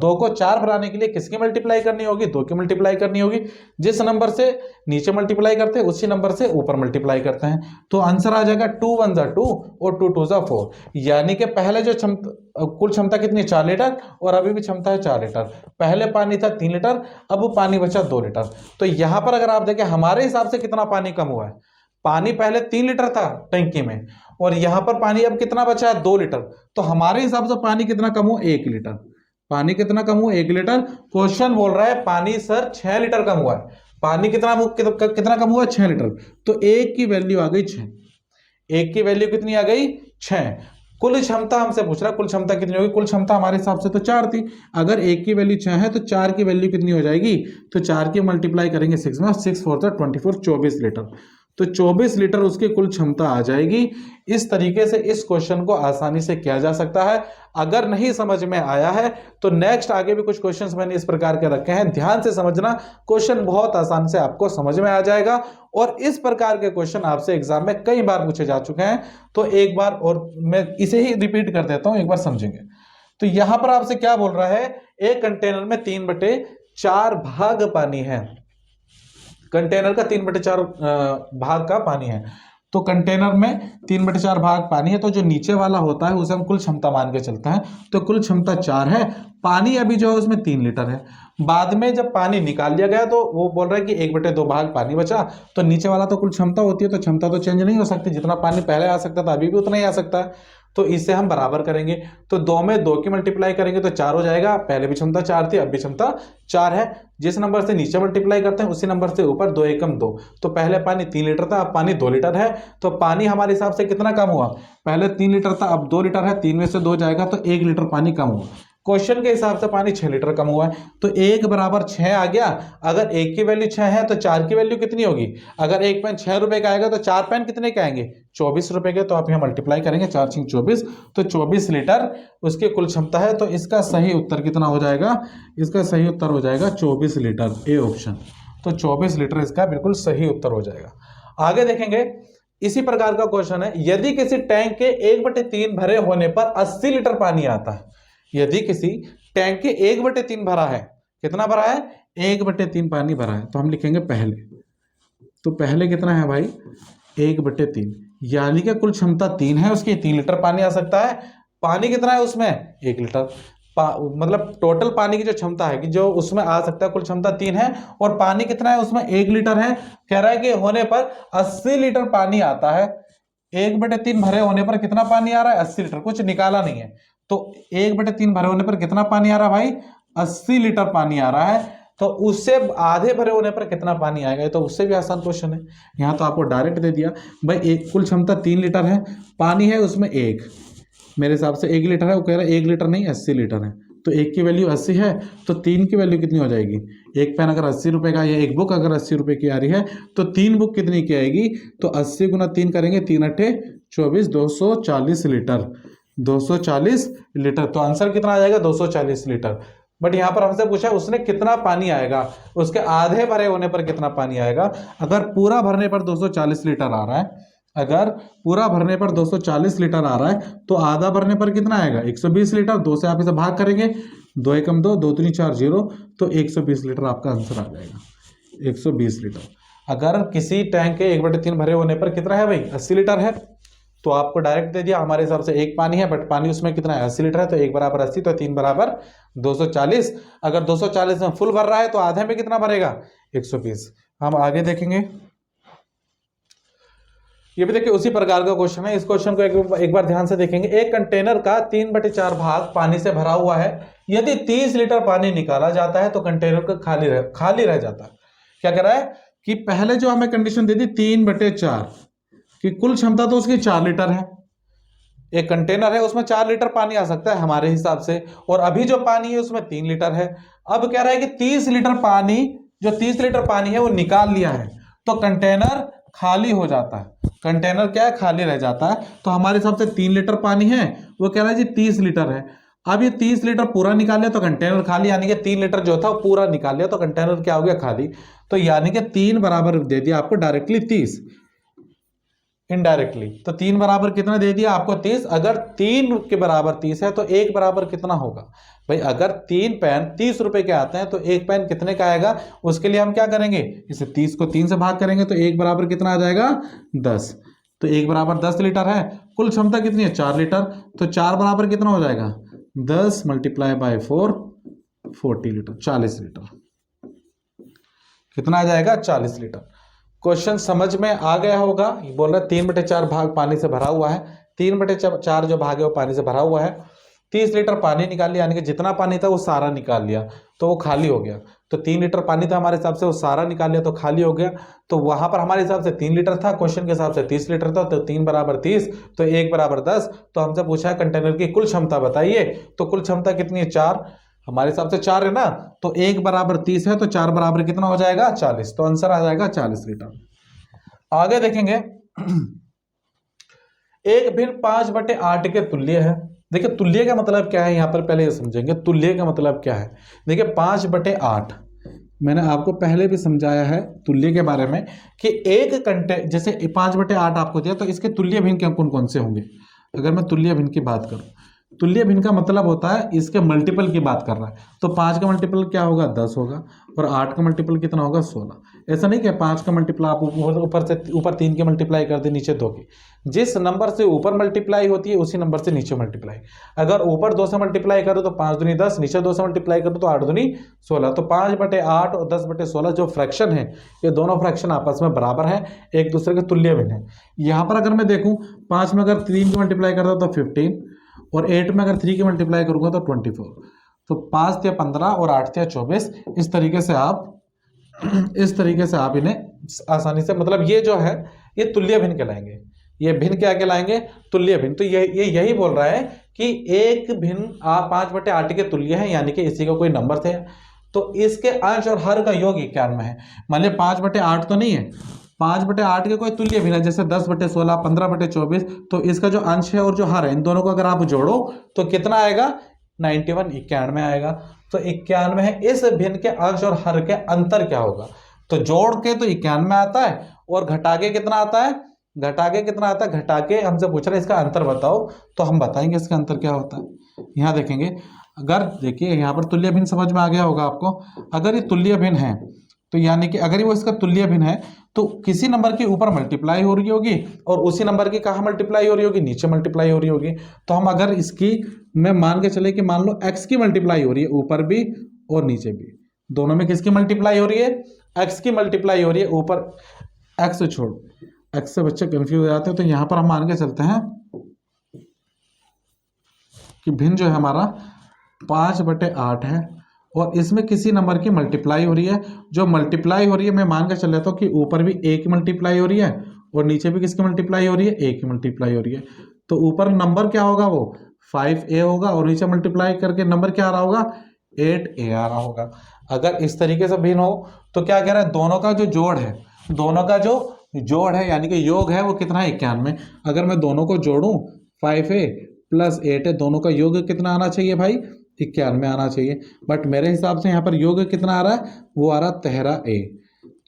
2 को 4 बनाने के लिए किसकी मल्टीप्लाई करनी होगी, 2 की मल्टीप्लाई करनी होगी। जिस नंबर से नीचे मल्टीप्लाई करते हैं उसी नंबर से ऊपर मल्टीप्लाई करते हैं। तो आंसर आ जाएगा 2 1 जा 2 और 2 2 जा 4, यानी कि पहले जो कुल क्षमता कितनी, 4 लीटर, और अभी भी क्षमता है 4 लीटर। पहले पानी था 3 लीटर, अब पानी बचा 2 लीटर। तो यहां पर अगर आप देखें हमारे हिसाब से कितना पानी कम हुआ है, पानी पहले 3 लीटर था टंकी में, और यहां पर पानी अब कितना बचा है, 2 लीटर। तो हमारे हिसाब से पानी कितना कम हुआ, 1 लीटर। पानी कितना कम हुआ, 1 लीटर। क्वेश्चन बोल रहा है पानी सर 6 लीटर कम हुआ है, पानी कितना कम हुआ, 6 लीटर। तो एक की वैल्यू आ गई 6, एक की वैल्यू कितनी आ गई, 6। कुल क्षमता हमसे पूछ रहा है, कुल क्षमता कितनी होगी, कुल क्षमता हमारे हिसाब से तो 4 थी। अगर एक की वैल्यू 6 है तो 4 की वैल्यू कितनी हो जाएगी, तो 4 की मल्टीप्लाई करेंगे 6 में, 6 4 24, 24 लीटर। तो 24 लीटर उसकी कुल क्षमता आ जाएगी। इस तरीके से इस क्वेश्चन को आसानी से किया जा सकता है। अगर नहीं समझ में आया है तो नेक्स्ट आगे भी कुछ क्वेश्चंस मैंने इस प्रकार के रखे हैं, ध्यान से समझना, क्वेश्चन बहुत आसान से आपको समझ में आ जाएगा। और इस प्रकार के क्वेश्चन आपसे एग्जाम में कई बार पूछे जा चुके हैं, तो एक बार और मैं इसे ही रिपीट कर देता हूं, एक बार समझेंगे। तो यहां पर आपसे क्या बोल रहा है, एक कंटेनर में 3/4 भाग पानी है, कंटेनर का 3/4 भाग का पानी है। तो कंटेनर में 3/4 भाग पानी है, तो जो नीचे वाला होता है उसे हम कुल क्षमता मान के चलते हैं। तो कुल क्षमता 4 है, पानी अभी जो है उसमें 3 लीटर है। बाद में जब पानी निकाल लिया गया तो वो बोल रहा है कि 1/2 भाग पानी बचा। तो नीचे वाला तो कुल क्षमता होती है, तो क्षमता तो चेंज नहीं हो सकती, जितना पानी पहले आ सकता था अभी भी उतना ही आ सकता है। तो इसे हम बराबर करेंगे, तो 2 में 2 की मल्टीप्लाई करेंगे तो 4 हो जाएगा। पहले भी क्षमता 4 थी, अब भी क्षमता 4 है। जिस नंबर से नीचे मल्टीप्लाई करते हैं उसी नंबर से ऊपर 2 एकम 2। तो पहले पानी 3 लीटर था, अब पानी 2 लीटर है। तो पानी हमारे हिसाब से कितना कम हुआ, पहले 3 लीटर था अब 2 लीटर है, 3 में से 2 जाएगा तो 1 लीटर पानी कम हुआ। क्वेश्चन के हिसाब से पानी 6 लीटर कम हुआ है, तो 1 बराबर 6 आ गया। अगर 1 की वैल्यू 6 है तो 4 की वैल्यू कितनी होगी, अगर 1 पेन 6 रुपए का आएगा तो 4 पेन कितने के आएंगे, 24 रुपए के। तो आप यहाँ मल्टीप्लाई करेंगे 4 6 24, तो 24 लीटर उसकी कुल क्षमता है। तो इसका सही उत्तर कितना हो जाएगा, इसका सही उत्तर हो जाएगा 24 लीटर, ए ऑप्शन। तो 24 लीटर इसका बिल्कुल सही उत्तर हो जाएगा। आगे देखेंगे, इसी प्रकार का क्वेश्चन है, यदि किसी टैंक के 1/3 भरे होने पर 80 लीटर पानी आता है। यदि किसी टैंक के 1/3 भरा है, कितना भरा है, 1/3 पानी भरा है, तो हम लिखेंगे पहले। तो पहले कितना है भाई, 1/3, यानी कि कुल क्षमता 3 है उसकी, 3 लीटर पानी आ सकता है। पानी कितना है उसमें, 1 लीटर। मतलब टोटल पानी की जो क्षमता है कि जो उसमें आ सकता है, कुल क्षमता 3 है, और पानी कितना है उसमें, 1 लीटर है। कह रहा है कि होने पर 80 लीटर पानी आता है। 1/3 भरे होने पर कितना पानी आ रहा है, 80 लीटर। कुछ निकाला नहीं है, तो 1/3 भरे होने पर कितना पानी आ रहा है भाई, 80 लीटर पानी आ रहा है। तो उससे आधे भरे होने पर कितना पानी आएगा, तो उससे भी आसान क्वेश्चन है। यहाँ तो आपको डायरेक्ट दे दिया भाई, एक कुल क्षमता 3 लीटर है, पानी है उसमें 1, मेरे हिसाब से 1 लीटर है। वो कह रहा है 1 लीटर नहीं 80 लीटर है, तो 1 की वैल्यू 80 है, तो 3 की वैल्यू कितनी हो जाएगी, एक पेन अगर 80 रुपए का, या एक बुक अगर 80 रुपए की आ रही है, तो 3 बुक कितनी की आएगी, तो 80 गुना 3 करेंगे, 3 अट्ठे 24, 240 लीटर, 240 लीटर। तो आंसर कितना आ जाएगा, 240 लीटर। बट यहां पर हमसे पूछा उसने कितना पानी आएगा, उसके आधे भरे होने पर कितना पानी आएगा। अगर पूरा भरने पर 240 लीटर आ रहा है, अगर पूरा भरने पर 240 लीटर आ रहा है, तो आधा भरने पर कितना आएगा, 120 लीटर। 2 से आप इसे भाग करेंगे, 2 एकम 2, 2 3 4 0, तो 120 लीटर आपका आंसर आ जाएगा, 120 लीटर। अगर किसी टैंक के 1/3 भरे होने पर कितना है भाई, 80 लीटर है, तो आपको डायरेक्ट दे दिया। हमारे हिसाब से एक पानी है, बट पानी उसमें कितना है, 80 लीटर है, तो 1 बराबर 80, तो 3 बराबर 240। अगर 240 में फुल भर रहा है तो आधे में कितना भरेगा, 120। हम आगे देखेंगे, ये भी देखिए उसी प्रकार का क्वेश्चन है। इस क्वेश्चन को एक बार ध्यान से देखेंगे। एक कंटेनर का 3/4 भाग पानी से भरा हुआ है। यदि 30 लीटर पानी निकाला जाता है तो कंटेनर का खाली रह जाता है। क्या कह रहा है कि पहले जो हमें कंडीशन दे दी 3/4 कि कुल क्षमता तो उसकी 4 लीटर है। एक कंटेनर है उसमें 4 लीटर पानी आ सकता है हमारे हिसाब से, और अभी जो पानी है उसमें 3 लीटर है। अब कह रहा है कि 30 लीटर पानी, जो 30 लीटर पानी है वो निकाल लिया है, तो कंटेनर खाली हो जाता है। कंटेनर क्या है, खाली रह जाता है। तो हमारे हिसाब से 3 लीटर पानी है, वो कह रहा है जी 30 लीटर है। अब ये 30 लीटर पूरा निकाल लिया तो कंटेनर खाली, यानी कि 3 लीटर जो था वो पूरा निकाल लिया तो कंटेनर क्या हो गया, खाली। तो यानी कि 3 बराबर दे दिया आपको डायरेक्टली 30, इनडायरेक्टली। तो 3 बराबर कितना दे दिया आपको, 30। अगर 3 के बराबर 30 है तो 1 बराबर कितना होगा भाई, अगर 3 पेन 30 रुपए के आते हैं तो 1 पेन कितने का आएगा, उसके लिए हम क्या करेंगे, इसे 30 को 3 से भाग करेंगे, तो 1 बराबर कितना आ जाएगा, 10। तो 1 बराबर 10 लीटर है। कुल क्षमता कितनी है, 4 लीटर। तो 4 बराबर कितना हो जाएगा, 10 मल्टीप्लाई बाय 4, 40 लीटर, 40 लीटर। कितना आ जाएगा, 40 लीटर। क्वेश्चन समझ में आ गया होगा। बोल रहा है 3/4 भाग पानी से भरा हुआ है, 3/4 जो भाग है वो पानी से भरा हुआ है। 30 लीटर पानी निकाल लिया, यानी कि जितना पानी था वो सारा निकाल लिया तो वो खाली हो गया। तो 3 लीटर पानी था हमारे हिसाब से, वो सारा निकाल लिया तो खाली हो गया। तो वहां पर हमारे हिसाब से 3 लीटर था, क्वेश्चन के हिसाब से 30 लीटर था, तो 3 बराबर 30 तो 1 बराबर 10। तो हमसे पूछा है कंटेनर की कुल क्षमता बताइए, तो कुल क्षमता कितनी है 4, हमारे हिसाब से 4 है ना। तो 1 बराबर 30 है तो 4 बराबर कितना हो जाएगा 40, तो आंसर आ जाएगा 40 लीटर। आगे देखेंगे एक भिन्न 5/8 के तुल्य है। देखिए तुल्य का मतलब क्या है, यहां पर पहले ये समझेंगे तुल्य का मतलब क्या है। देखिए 5/8 मैंने आपको पहले भी समझाया है तुल्य के बारे में कि एक कंटेनर जैसे 5/8 आपको दिया तो इसके तुल्य भिन्न कौन कौन से होंगे। अगर मैं तुल्य भिन्न की बात करूं, तुल्य भिन्न का मतलब होता है इसके मल्टीपल की बात कर रहा है। तो 5 का मल्टीपल क्या होगा 10 होगा, और 8 का मल्टीपल कितना होगा 16। ऐसा नहीं कि 5 का मल्टीपल आप ऊपर से ऊपर 3 के मल्टीप्लाई कर दे नीचे 2 की, जिस नंबर से ऊपर मल्टीप्लाई होती है उसी नंबर से नीचे मल्टीप्लाई। अगर ऊपर 2 से मल्टीप्लाई करो तो 5 दूनी 10, नीचे 2 से मल्टीप्लाई करो तो 8 दूनी 16। तो 5/8 और 10/16 जो फ्रैक्शन है ये दोनों फ्रैक्शन आपस में बराबर है, एक दूसरे के तुल्य भिन्न है। यहाँ पर अगर मैं देखूँ 5 में अगर 3 की मल्टीप्लाई करता तो 15, और 8 में अगर 3 की मल्टीप्लाई करूंगा तो 24। तो 5 या 15 और 8 या 24, इस तरीके से आप इन्हें आसानी से, मतलब ये जो है ये तुल्य भिन्न कहलाएंगे। ये भिन्न क्या कहलाएंगे तुल्य भिन्न। तो ये यही बोल रहा है कि एक भिन्न 5/8 के तुल्य है, यानी कि इसी का कोई नंबर थे तो इसके अंश और हर का योग 91 है। मान लिया 5/8 तो नहीं है, 5/8 के कोई तुल्य भिन्न है जैसे 10/16, 15/24, तो इसका जो अंश है और जो हर है इन दोनों को अगर आप जोड़ो तो कितना आएगा 91, 91 आएगा। तो 91 है। इस भिन्न के अंश और हर के अंतर क्या होगा, तो जोड़ के तो 91 आता है, और घटा के कितना आता है, घटा के हमसे पूछ रहे हैं इसका अंतर बताओ, तो हम बताएंगे इसका अंतर क्या होता है। यहाँ देखेंगे, अगर देखिए यहाँ पर तुल्य भिन्न समझ में आ गया होगा आपको। अगर ये तुल्य भिन्न है तो यानी कि अगर वो इसका तुल्य भिन्न है तो किसी नंबर के ऊपर मल्टीप्लाई हो रही होगी और उसी नंबर की कहाँ मल्टीप्लाई हो रही होगी, नीचे मल्टीप्लाई हो रही होगी। तो हम अगर इसकी मैं मान के चले कि मान लो x की मल्टीप्लाई हो रही है ऊपर भी और नीचे भी, दोनों में किसकी मल्टीप्लाई हो रही है, x की मल्टीप्लाई हो रही है। ऊपर x छोड़, x से बच्चे कंफ्यूज हो जाते हैं। तो यहाँ पर हम मान के चलते हैं कि भिन्न जो है हमारा 5/8 है और इसमें किसी नंबर की मल्टीप्लाई हो रही है। जो मल्टीप्लाई हो रही है मैं मान के चल लेता हूँ कि ऊपर भी a की मल्टीप्लाई हो रही है और नीचे भी किसकी मल्टीप्लाई हो रही है, a की मल्टीप्लाई हो रही है। तो ऊपर नंबर क्या होगा वो 5a होगा और नीचे मल्टीप्लाई करके नंबर क्या आ रहा होगा 8a आ रहा होगा। अगर इस तरीके से भिन्न हो तो क्या कह रहा है, दोनों का जो जोड़ है यानी कि योग है वो कितना है 91। अगर मैं दोनों को जोड़ूं 5a + 8a, दोनों का योग कितना आना चाहिए भाई 91 आना चाहिए। बट मेरे हिसाब से यहाँ पर योग कितना आ रहा है, वो आ रहा 13a,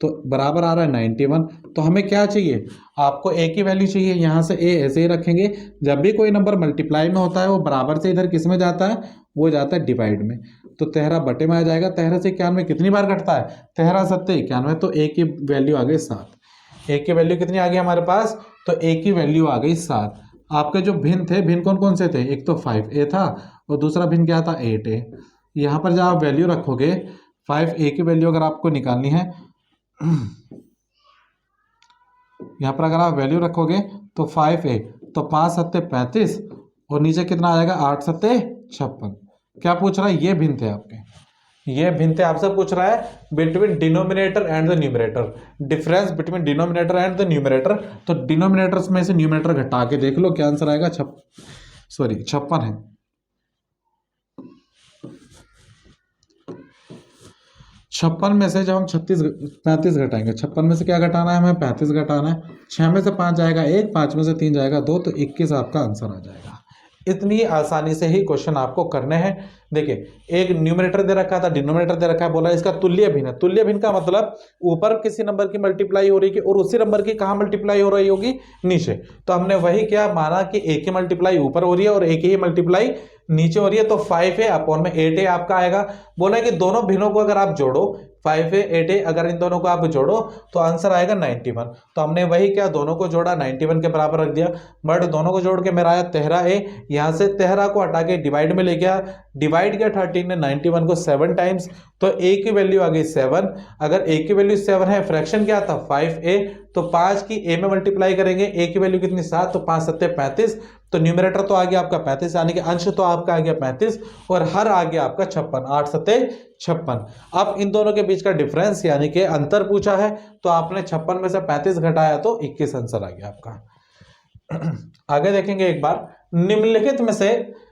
तो बराबर आ रहा है 91। तो हमें क्या चाहिए, आपको a की वैल्यू चाहिए। यहाँ से a ऐसे ही रखेंगे, जब भी कोई नंबर मल्टीप्लाई में होता है वो बराबर से इधर किस में जाता है, वो जाता है डिवाइड में। तो 13 बटे में आ जाएगा। 13 से 91 कितनी बार घटता है, 13 7 91, तो a की वैल्यू आ गई 7। a की वैल्यू कितनी आ गई हमारे पास, तो a की वैल्यू आ गई 7। आपके जो भिन्न थे, भिन्न कौन कौन से थे, एक तो 5a था और दूसरा भिन्न क्या था 8a। यहाँ पर जब आप वैल्यू रखोगे 5a की वैल्यू अगर आपको निकालनी है, यहाँ पर अगर आप वैल्यू रखोगे तो 5a, तो 5 7 35 और नीचे कितना आ जाएगा 8 7 56। क्या पूछ रहा है, ये भिन्न थे आपके, ये भिन्न थे। आपसे पूछ रहा है between denominator and the numerator, difference between denominator and the numerator. तो डिनोमिनेटर्स में से न्यूमरेटर घटा के देख लो क्या आंसर आएगा, 56 है। छप्पन में से जब हम 35 घटाएंगे, 56 में से क्या घटाना है हमें 35 घटाना है। 6 में से 5 जाएगा 1, 5 में से 3 जाएगा 2, तो 21 आपका आंसर आ जाएगा। इतनी आसानी से ही क्वेश्चन आपको करने हैं। देखिए एक न्यूमरेटर दे रखा था, डिनोमिनेटर दे रखा है, बोला इसका तुल्य भिन्न है। तुल्य भिन्न का मतलब ऊपर किसी नंबर की मल्टीप्लाई हो रही है और उसी नंबर की कहाँ मल्टीप्लाई हो रही होगी, नीचे। तो हमने वही क्या माना कि एक ही मल्टीप्लाई ऊपर हो रही है और एक ही मल्टीप्लाई नीचे हो रही है। तो 5a अपॉन में 8a आपका आएगा। बोला कि दोनों भिन्नों को अगर आप जोड़ो 5a 8a, अगर इन दोनों को आप जोड़ो तो आंसर आएगा 91। तो हमने वही क्या दोनों को जोड़ा 91 के बराबर रख दिया। बट दोनों को जोड़ के मेरा आया 13a। यहाँ से 13 को हटा के डिवाइड में ले गया, डिवाइड किया 13 ने 91 को 7 टाइम्स, तो a की वैल्यू आ गई 7। अगर a की वैल्यू 7 है, फ्रैक्शन क्या था 5a, तो तो 5 की a में मल्टीप्लाई करेंगे, a की वैल्यू कितनी 7, तो 5 सत्ते 35, तो न्यूमरेटर तो आ गया आपका 35, यानी कि अंश तो आपका आ गया 35 और हर आ गया आपका 56, 8 सत्ते 56। अब इन दोनों के बीच का डिफरेंस यानी कि अंतर पूछा है, तो आपने 56 में से 35 घटाया तो 21 आंसर आ गया आपका। आगे देखेंगे एक बार, निम्नलिखित में से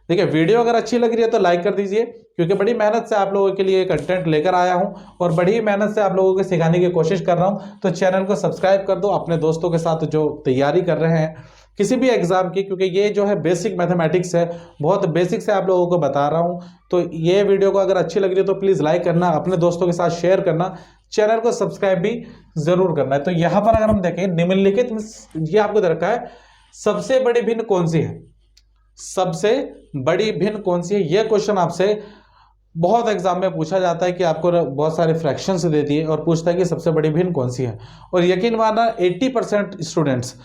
देखिए, वीडियो अगर अच्छी लग रही है तो लाइक कर दीजिए, क्योंकि बड़ी मेहनत से आप लोगों के लिए कंटेंट लेकर आया हूं और बड़ी मेहनत से आप लोगों को सिखाने की कोशिश कर रहा हूं। तो चैनल को सब्सक्राइब कर दो अपने दोस्तों के साथ जो तैयारी कर रहे हैं किसी भी एग्जाम की, क्योंकि ये जो है बेसिक मैथमेटिक्स है, बहुत बेसिक से आप लोगों को बता रहा हूं। तो ये वीडियो को अगर अच्छी लग रही है तो प्लीज़ लाइक करना, अपने दोस्तों के साथ शेयर करना, चैनल को सब्सक्राइब भी जरूर करना है। तो यहाँ पर अगर हम देखें निम्नलिखित में ये आपको दे रखा है, सबसे बड़ी भिन्न कौन सी है, सबसे बड़ी भिन्न कौन सी है, यह क्वेश्चन आपसे बहुत एग्जाम में पूछा जाता है कि आपको बहुत सारे फ्रैक्शंस दे दिए और पूछता है कि सबसे बड़ी भिन्न कौन सी है। और यकीन मानना 80% स्टूडेंट्स,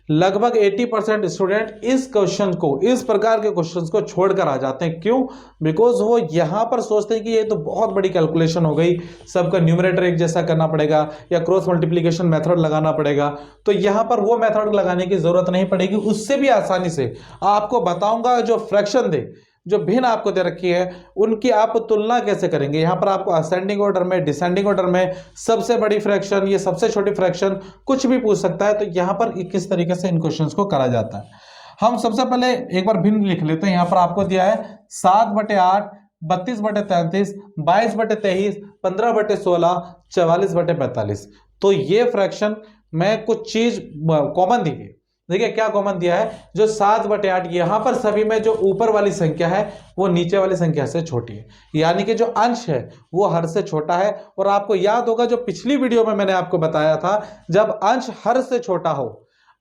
लगभग 80% स्टूडेंट इस क्वेश्चन को, इस प्रकार के क्वेश्चंस को छोड़कर आ जाते हैं। क्यों? बिकॉज वो यहां पर सोचते हैं कि ये तो बहुत बड़ी कैलकुलेशन हो गई, सबका न्यूमरेटर एक जैसा करना पड़ेगा या क्रॉस मल्टीप्लिकेशन मेथड लगाना पड़ेगा। तो यहां पर वो मेथड लगाने की जरूरत नहीं पड़ेगी, उससे भी आसानी से आपको बताऊंगा जो फ्रैक्शन दे, जो भिन्न आपको दे रखी है, उनकी आप तुलना कैसे करेंगे। यहां पर आपको असेंडिंग ऑर्डर में, डिसेंडिंग ऑर्डर में, सबसे बड़ी फ्रैक्शन, ये सबसे छोटी फ्रैक्शन, कुछ भी पूछ सकता है। तो यहां पर किस तरीके से इन क्वेश्चंस को करा जाता है, हम सबसे पहले एक बार भिन्न लिख लेते हैं। यहां पर आपको दिया है 7/8, 32/33, 22/23, 15/16, 44/45। तो ये फ्रैक्शन में कुछ चीज कॉमन दी गई। देखिए क्या कॉमन दिया है, जो 7/8, यहां पर सभी में जो ऊपर वाली संख्या है वो नीचे वाली संख्या से छोटी है, यानी कि जो अंश है वो हर से छोटा है। और आपको याद होगा जो पिछली वीडियो में मैंने आपको बताया था, जब अंश हर से छोटा हो,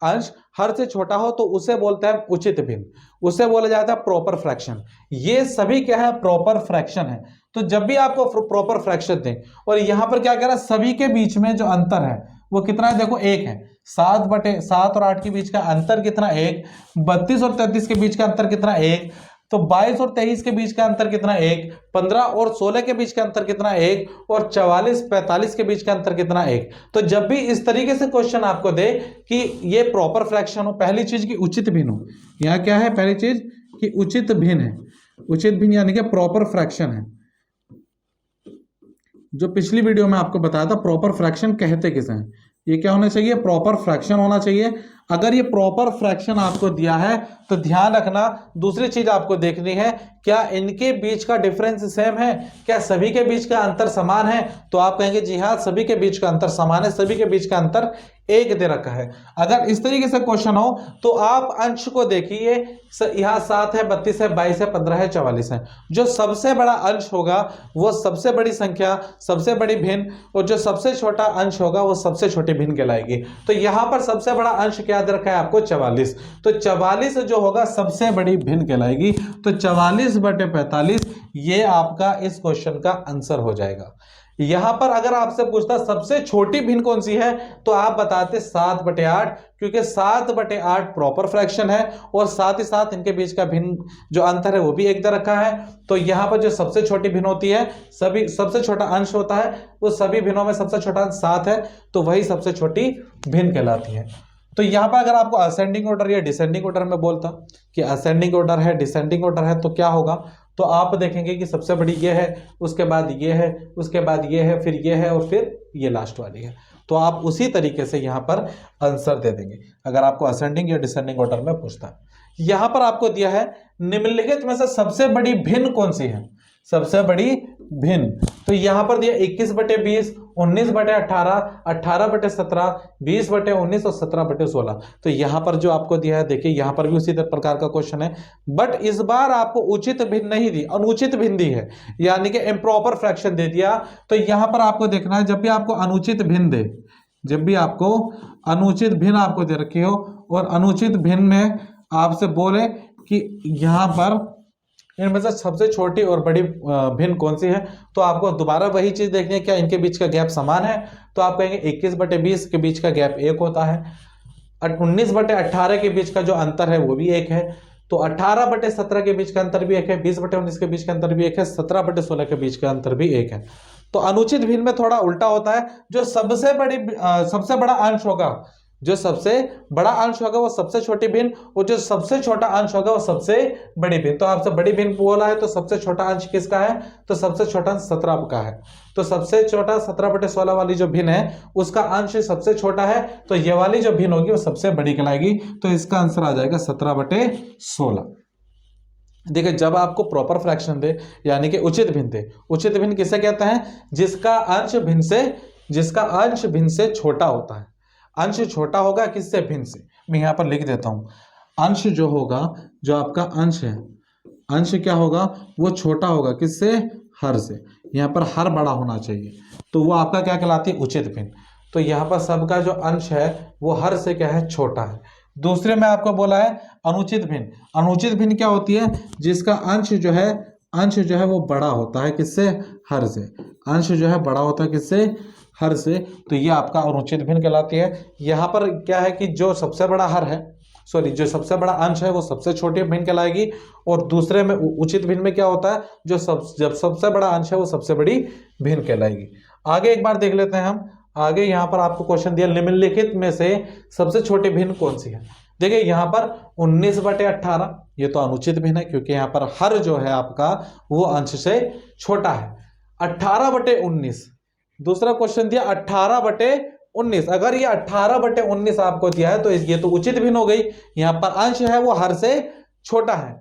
अंश हर से छोटा हो तो उसे बोलते हैं उचित भिन्न, उसे बोला जाता है प्रॉपर फ्रैक्शन। ये सभी क्या है, प्रॉपर फ्रैक्शन है। तो जब भी आपको प्रॉपर फ्रैक्शन दें और यहां पर क्या कह रहा है, सभी के बीच में जो अंतर है वो कितना है, देखो 1 है। 7 और 8 के बीच का अंतर कितना, 1। 32 और 33 के बीच का अंतर कितना, 1। तो 22 और 23 के बीच का अंतर कितना, 1। 15 और 16 के बीच का अंतर कितना, 1। और 44-45 के बीच का अंतर कितना, 1। तो जब भी इस तरीके से क्वेश्चन आपको दे कि ये प्रॉपर फ्रैक्शन हो, पहली चीज की उचित भिन्न हो। यहाँ क्या है, पहली चीज कि उचित भिन्न है, उचित भिन्न यानी कि प्रॉपर फ्रैक्शन है। जो पिछली वीडियो में आपको बताया था प्रॉपर फ्रैक्शन कहते किसे हैं, ये क्या होना चाहिए, प्रॉपर फ्रैक्शन होना चाहिए। अगर ये प्रॉपर फ्रैक्शन आपको दिया है तो ध्यान रखना, दूसरी चीज आपको देखनी है, क्या इनके बीच का डिफरेंस सेम है, क्या सभी के बीच का अंतर समान है। तो आप कहेंगे जी हाँ, सभी के बीच का अंतर समान है, सभी के बीच का अंतर 1 दे रखा है। अगर इस तरीके से क्वेश्चन हो तो आप अंश को देखिए, यहाँ 7 है, 32 है, 22 है, 15 है, 44 है। जो सबसे बड़ा अंश होगा वो सबसे बड़ी संख्या, सबसे बड़ी भिन्न, और जो सबसे छोटा अंश होगा वो सबसे छोटी भिन्न कहलाएगी। तो यहाँ पर सबसे बड़ा अंश क्या दे रखा है आपको, 44। तो 44 जो होगा सबसे बड़ी भिन्न कहलाएगी। तो 44/45 ये आपका इस क्वेश्चन का आंसर हो जाएगा। यहां पर अगर आपसे पूछता सबसे छोटी भिन्न कौन सी है, तो आप बताते 7/8, क्योंकि 7/8 प्रॉपर फ्रैक्शन है और साथ ही साथ इनके बीच का भिन्न जो अंतर है वो भी 1 दे रखा है। तो यहां पर जो सबसे छोटी भिन्न होती है, सभी सबसे छोटा अंश होता है, वो सभी भिन्नों में सबसे छोटा अंश 7 है, तो वही सबसे छोटी भिन्न कहलाती है। तो यहां पर अगर आपको असेंडिंग ऑर्डर या डिसेंडिंग ऑर्डर में बोलता कि असेंडिंग ऑर्डर है, डिसेंडिंग ऑर्डर है, तो क्या होगा, तो आप देखेंगे कि सबसे बड़ी ये है, उसके बाद ये है, उसके बाद ये है, फिर ये है और फिर ये लास्ट वाली है। तो आप उसी तरीके से यहां पर आंसर दे देंगे अगर आपको असेंडिंग या डिसेंडिंग ऑर्डर में पूछता है। यहां पर आपको दिया है निम्नलिखित में से सबसे बड़ी भिन्न कौन सी है, सबसे बड़ी भिन्न। तो यहां पर दिया 21/20, 19/18, 18/17, 20/19 और 17/16। तो यहां पर जो आपको दिया है, देखिए यहां पर भी उसी प्रकार का क्वेश्चन है, बट इस बार आपको उचित भिन्न नहीं दी, अनुचित भिन्न दी है, यानी कि इम्प्रॉपर फ्रैक्शन दे दिया। तो यहां पर आपको देखना है, जब भी आपको अनुचित भिन्न दे, जब भी आपको अनुचित भिन्न आपको दे रखी हो और अनुचित भिन्न में आपसे बोले कि यहां पर इनमें से सबसे छोटी और बड़ी भिन्न कौन सी है, तो आपको दोबारा वही चीज देखनी है, क्या इनके बीच का गैप समान है। तो आप कहेंगे 21/20 के बीच का गैप 1 होता है, 19/18 के बीच का जो अंतर है वो भी 1 है, तो 18/17 के बीच का अंतर भी 1 है, 20/19 के बीच का अंतर भी 1 है, 17/16 के बीच का अंतर भी 1 है। तो अनुचित भिन्न में थोड़ा उल्टा होता है, जो सबसे बड़ा अंश होगा, जो सबसे बड़ा अंश होगा वो सबसे छोटी भिन्न, और जो सबसे छोटा अंश होगा वो सबसे बड़ी भिन्न। तो आपसे बड़ी भिन्न बोला है तो सबसे छोटा अंश किसका है, तो सबसे छोटा अंश 17 का है। तो सबसे छोटा 17/16 वाली जो भिन्न है उसका अंश सबसे छोटा है, तो ये वाली जो भिन्न होगी वो सबसे बड़ी कहलाएगी। तो इसका आंसर आ जाएगा 17/16। देखिए, जब आपको प्रॉपर फ्रैक्शन दे यानी कि उचित भिन्न दे, उचित भिन्न किसे कहते हैं, जिसका अंश भिन्न से छोटा होता है। अंश छोटा होगा किससे, भिन्न से। मैं यहां पर लिख देता हूं, अंश जो होगा, जो आपका अंश है, अंश क्या होगा, वो छोटा होगा किससे, हर से। यहाँ पर हर बड़ा होना चाहिए, तो वो आपका क्या कहलाती है, उचित भिन्न। तो यहाँ पर सबका जो अंश है वो हर से क्या है, छोटा है। दूसरे में आपको बोला है अनुचित भिन्न। अनुचित भिन्न क्या होती है, जिसका अंश जो है वो बड़ा होता है किससे, हर से। अंश जो है बड़ा होता है किससे, हर से। तो ये आपका अनुचित भिन्न कहलाती है। यहाँ पर क्या है कि जो सबसे बड़ा हर है, जो सबसे बड़ा अंश है वो सबसे छोटी भिन्न कहलाएगी। और दूसरे में उचित भिन्न में क्या होता है, जब सबसे बड़ा अंश है वो सबसे बड़ी भिन्न कहलाएगी। आगे एक बार देख लेते हैं हम। आगे यहाँ पर आपको क्वेश्चन दिया, निम्नलिखित में से सबसे छोटी भिन्न कौन सी है। देखिए यहाँ पर 19/18, ये तो अनुचित भिन्न है क्योंकि यहाँ पर हर जो है आपका वो अंश से छोटा है। 18/19, दूसरा क्वेश्चन दिया 18/19। अगर ये 18/19 आपको दिया है तो ये तो उचित भिन्न हो गई, यहाँ पर अंश है वो हर से छोटा है,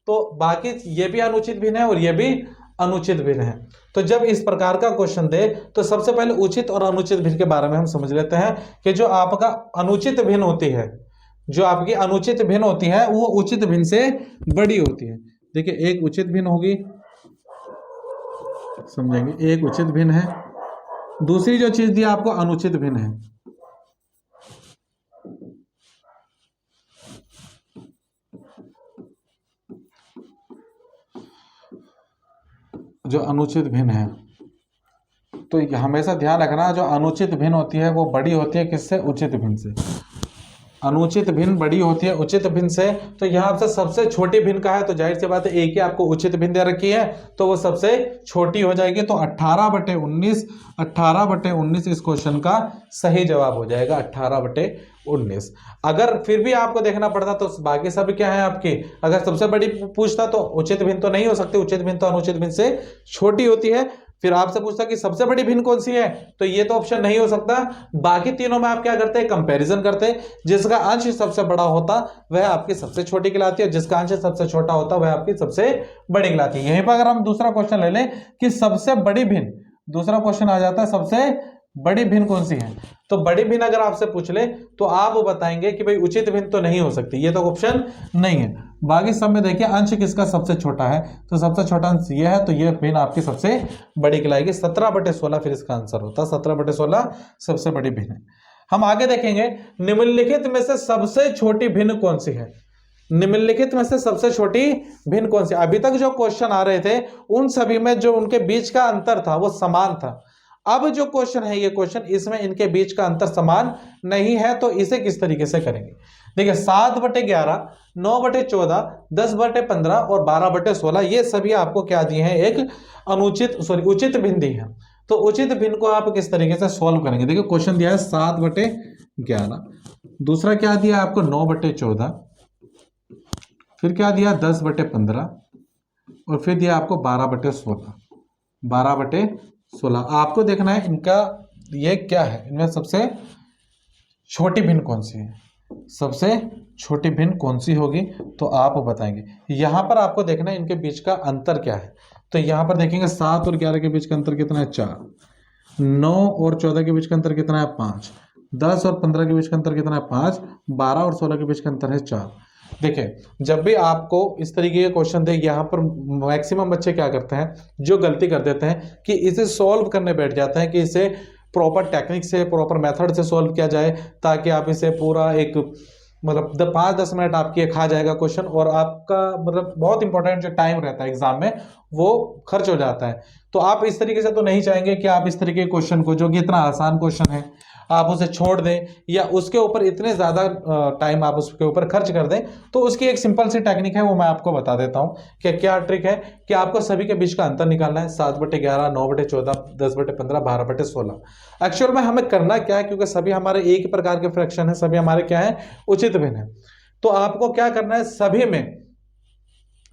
तो बाकी ये भी अनुचित भिन्न है और ये भी अनुचित भिन्न है। तो जब इस प्रकार का क्वेश्चन दे तो सबसे पहले उचित और अनुचित भिन्न के बारे में हम समझ लेते हैं कि जो आपका अनुचित भिन्न होती है, जो आपकी अनुचित भिन्न होती है वो उचित भिन्न से बड़ी होती है। देखिए, एक उचित भिन्न होगी, समझेंगे, एक उचित भिन्न है। दूसरी जो चीज दी आपको अनुचित भिन्न है। जो अनुचित भिन्न है, तो हमेशा ध्यान रखना, जो अनुचित भिन्न होती है वो बड़ी होती है किससे, उचित भिन्न से। अनुचित भिन्न बड़ी होती है उचित भिन्न से। तो यहाँ से सबसे छोटी भिन्न का है तो जाहिर सी बात है एक ही आपको उचित भिन्न दे रखी है तो वो सबसे छोटी हो जाएगी। तो 18/19 इस क्वेश्चन का सही जवाब हो जाएगा, 18/19। अगर फिर भी आपको देखना पड़ता तो बाकी सब क्या है आपकी, अगर सबसे बड़ी पूछता तो उचित भिन्न तो नहीं हो सकती, उचित भिन्न तो अनुचित भिन्न से छोटी होती है। फिर आपसे पूछता कि सबसे बड़ी भिन्न कौन सी है, तो ये तो ऑप्शन नहीं हो सकता। बाकी तीनों में आप क्या करते हैं, कंपैरिजन करते हैं। जिसका अंश सबसे बड़ा होता वह आपकी सबसे छोटी कहलाती है, और जिसका अंश सबसे छोटा होता वह आपकी सबसे बड़ी कहलाती है। यहीं पर अगर हम दूसरा क्वेश्चन ले लें कि सबसे बड़ी भिन्न, दूसरा क्वेश्चन आ जाता है सबसे बड़ी भिन्न कौन सी है। तो बड़ी भिन्न अगर आपसे पूछ ले तो आप बताएंगे कि भाई उचित भिन्न तो नहीं हो सकती, ये तो ऑप्शन नहीं है। बाकी सब में देखिए अंश किसका सबसे छोटा है, तो सबसे छोटा अंश ये है, तो ये भिन्न आपकी सबसे बड़ी कहलाएगी। 17/16 फिर इसका आंसर होता है, 17/16 सबसे बड़ी भिन्न है। हम आगे देखेंगे, निम्नलिखित में से सबसे छोटी भिन्न कौन सी है। निम्नलिखित में से सबसे छोटी भिन्न कौन सी। अभी तक जो क्वेश्चन आ रहे थे उन सभी में जो उनके बीच का अंतर था वो समान था। अब जो क्वेश्चन है ये क्वेश्चन, इसमें इनके बीच का अंतर समान नहीं है, तो इसे किस तरीके से करेंगे। देखिए, 7/11, 9/14, 10/15 और 12/16 ये सभी आपको क्या दिए हैं, एक उचित भिन्न दी है। तो उचित भिन्न को आप किस तरीके से सॉल्व करेंगे। देखिए, क्वेश्चन दिया है 7/11, दूसरा क्या दिया आपको 9/14, फिर क्या दिया 10/15 और फिर दिया आपको 12/16। 12/16 आपको देखना है इनका ये क्या है, इनमें सबसे छोटी भिन्न कौन सी है, सबसे छोटी भिन्न कौन सी होगी तो आप बताएंगे। यहां पर आपको देखना है इनके बीच का अंतर क्या है। तो यहां पर देखेंगे 7 और 11 के बीच का अंतर कितना है, 4। 9 और 14 के बीच का अंतर कितना है, 5। 10 और 15 के बीच का अंतर कितना है, 5। 12 और 16 के बीच का अंतर है 4। देखिए, जब भी आपको इस तरीके के क्वेश्चन दे, यहाँ पर मैक्सिमम बच्चे क्या करते हैं, जो गलती कर देते हैं कि इसे सॉल्व करने बैठ जाते हैं कि इसे प्रॉपर टेक्निक से, प्रॉपर मेथड से सॉल्व किया जाए, ताकि आप इसे पूरा एक मतलब 5-10 मिनट आपकी खा जाएगा क्वेश्चन, और आपका मतलब बहुत इंपॉर्टेंट जो टाइम रहता है एग्जाम में वो खर्च हो जाता है। तो आप इस तरीके से तो नहीं चाहेंगे कि आप इस तरीके के क्वेश्चन को, जो कि इतना आसान क्वेश्चन है, आप उसे छोड़ दें या उसके ऊपर इतने ज़्यादा टाइम आप उसके ऊपर खर्च कर दें। तो उसकी एक सिंपल सी टेक्निक है, वो मैं आपको बता देता हूँ कि क्या ट्रिक है कि आपको सभी के बीच का अंतर निकालना है। 7/11, 9/14, 10/15, 12/16। एक्चुअल में हमें करना क्या है, क्योंकि सभी हमारे एक ही प्रकार के फ्रैक्शन है, सभी हमारे क्या है, उचित भिन्न है। तो आपको क्या करना है,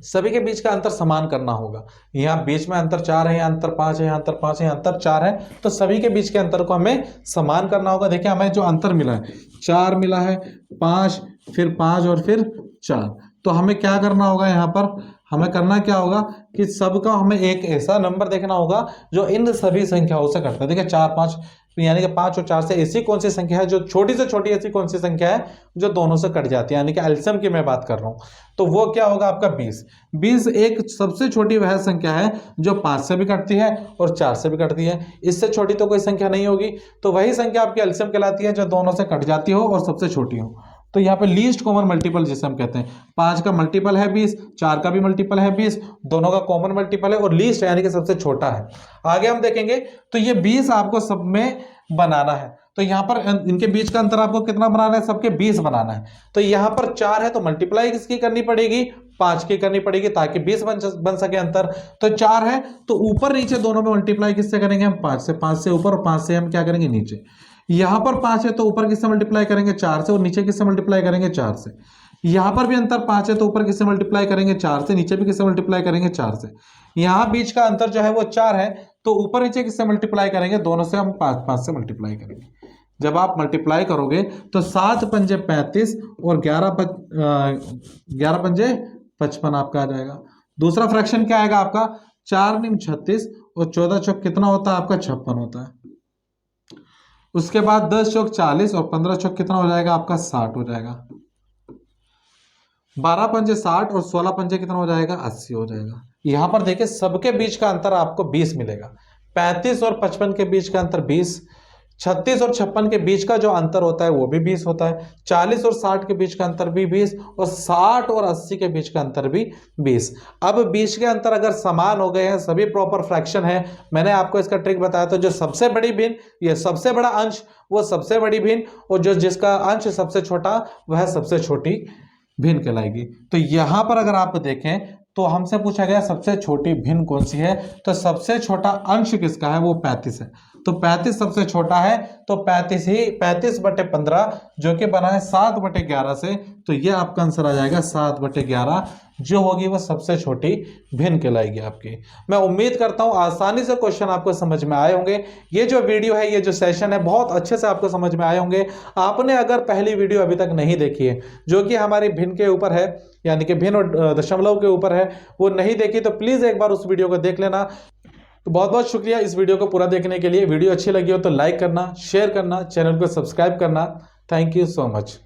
सभी के बीच का अंतर समान करना होगा। यहाँ बीच में अंतर 4 है, यहाँ अंतर 5 है, यहाँ अंतर 5 है, यहाँ अंतर 4 है, तो सभी के बीच के अंतर को हमें समान करना होगा। देखिए हमें जो अंतर मिला है, 4 मिला है, 5, फिर 5 और फिर 4। तो हमें क्या करना होगा, यहाँ पर हमें करना क्या होगा कि सबका हमें एक ऐसा नंबर देखना होगा जो इन सभी संख्याओं से कटता है। देखिए 4, 5, यानी कि 5 और 4 से ऐसी कौन सी संख्या है जो छोटी से छोटी, ऐसी कौन सी संख्या है जो दोनों से कट जाती है, यानी कि एलसीएम की मैं बात कर रहा हूं। तो वो क्या होगा आपका 20। 20 एक सबसे छोटी वह संख्या है जो 5 से भी कटती है और 4 से भी कटती है। इससे छोटी तो कोई संख्या नहीं होगी। तो वही संख्या आपकी एलसीएम कहलाती है जो दोनों से कट जाती हो और सबसे छोटी हो। तो यहाँ पे लीस्ट कॉमन मल्टीपल जिसे हम कहते हैं, 5 का मल्टीपल है 20, 4 का भी मल्टीपल है 20, दोनों का कॉमन मल्टीपल है और लीस्ट यानी कि सबसे छोटा है। आगे हम देखेंगे तो ये 20 आपको सब में बनाना है। तो यहाँ पर इनके बीच का अंतर आपको कितना बनाना है, सबके 20 बनाना है। तो यहाँ पर 4 है तो मल्टीप्लाई किसकी करनी पड़ेगी, 5 की करनी पड़ेगी, ताकि 20 बन सके अंतर। तो 4 है तो ऊपर नीचे दोनों में मल्टीप्लाई किससे करेंगे हम, 5 से। 5 से ऊपर और 5 से हम क्या करेंगे, नीचे। यहां पर 5 है तो ऊपर किससे मल्टीप्लाई करेंगे, 4 से, और नीचे किससे मल्टीप्लाई करेंगे, 4 से। यहां पर भी अंतर 5 है तो ऊपर किससे मल्टीप्लाई करेंगे, 4 से, नीचे भी किससे मल्टीप्लाई करेंगे, 4 से। यहां बीच का अंतर जो है वो 4 है तो ऊपर नीचे किससे मल्टीप्लाई करेंगे, दोनों से हम 5 से मल्टीप्लाई करेंगे। जब आप मल्टीप्लाई करोगे तो 7 पंजे 35 और 11 पंजे 55 आपका आ जाएगा। दूसरा फ्रैक्शन क्या आएगा आपका, 4 निम 36 और 14 चौक कितना होता है आपका, 56 होता है। उसके बाद 10 चौक 40 और 15 चौक कितना हो जाएगा आपका, 60 हो जाएगा। 12 पंजे 60 और 16 पंजे कितना हो जाएगा, 80 हो जाएगा। यहां पर देखिए सबके बीच का अंतर आपको 20 मिलेगा। 35 और 55 के बीच का अंतर 20, 36 और 56 के बीच का जो अंतर होता है वो भी 20 होता है, 40 और 60 के बीच का अंतर भी 20 और 60 और 80 के बीच का अंतर भी 20। अब बीच के अंतर अगर समान हो गए हैं, सभी प्रॉपर फ्रैक्शन है, मैंने आपको इसका ट्रिक बताया, तो जो सबसे बड़ी भिन्न, ये सबसे बड़ा अंश, वो सबसे बड़ी भिन्न, और जो जिसका अंश सबसे छोटा वह सबसे छोटी भिन्न कहलाएगी। तो यहां पर अगर आप देखें तो हमसे पूछा गया सबसे छोटी भिन्न कौन सी है, तो सबसे छोटा अंश किसका है, वो 35 है। तो 35 सबसे छोटा है, तो 35/15 जो कि बना है 7/11 से, तो ये आपका आंसर आ जाएगा 7/11, जो होगी वो सबसे छोटी भिन्न कहलाएगी आपकी। मैं उम्मीद करता हूं आसानी से क्वेश्चन आपको समझ में आए होंगे। ये जो वीडियो है, ये जो सेशन है, बहुत अच्छे से आपको समझ में आए होंगे। आपने अगर पहली वीडियो अभी तक नहीं देखी है, जो कि हमारी भिन्न के ऊपर है, यानी कि भिन्न और दशमलव के ऊपर है, वो नहीं देखी तो प्लीज एक बार उस वीडियो को देख लेना। तो बहुत बहुत शुक्रिया इस वीडियो को पूरा देखने के लिए। वीडियो अच्छी लगी हो तो लाइक करना, शेयर करना, चैनल को सब्सक्राइब करना। Thank you so much.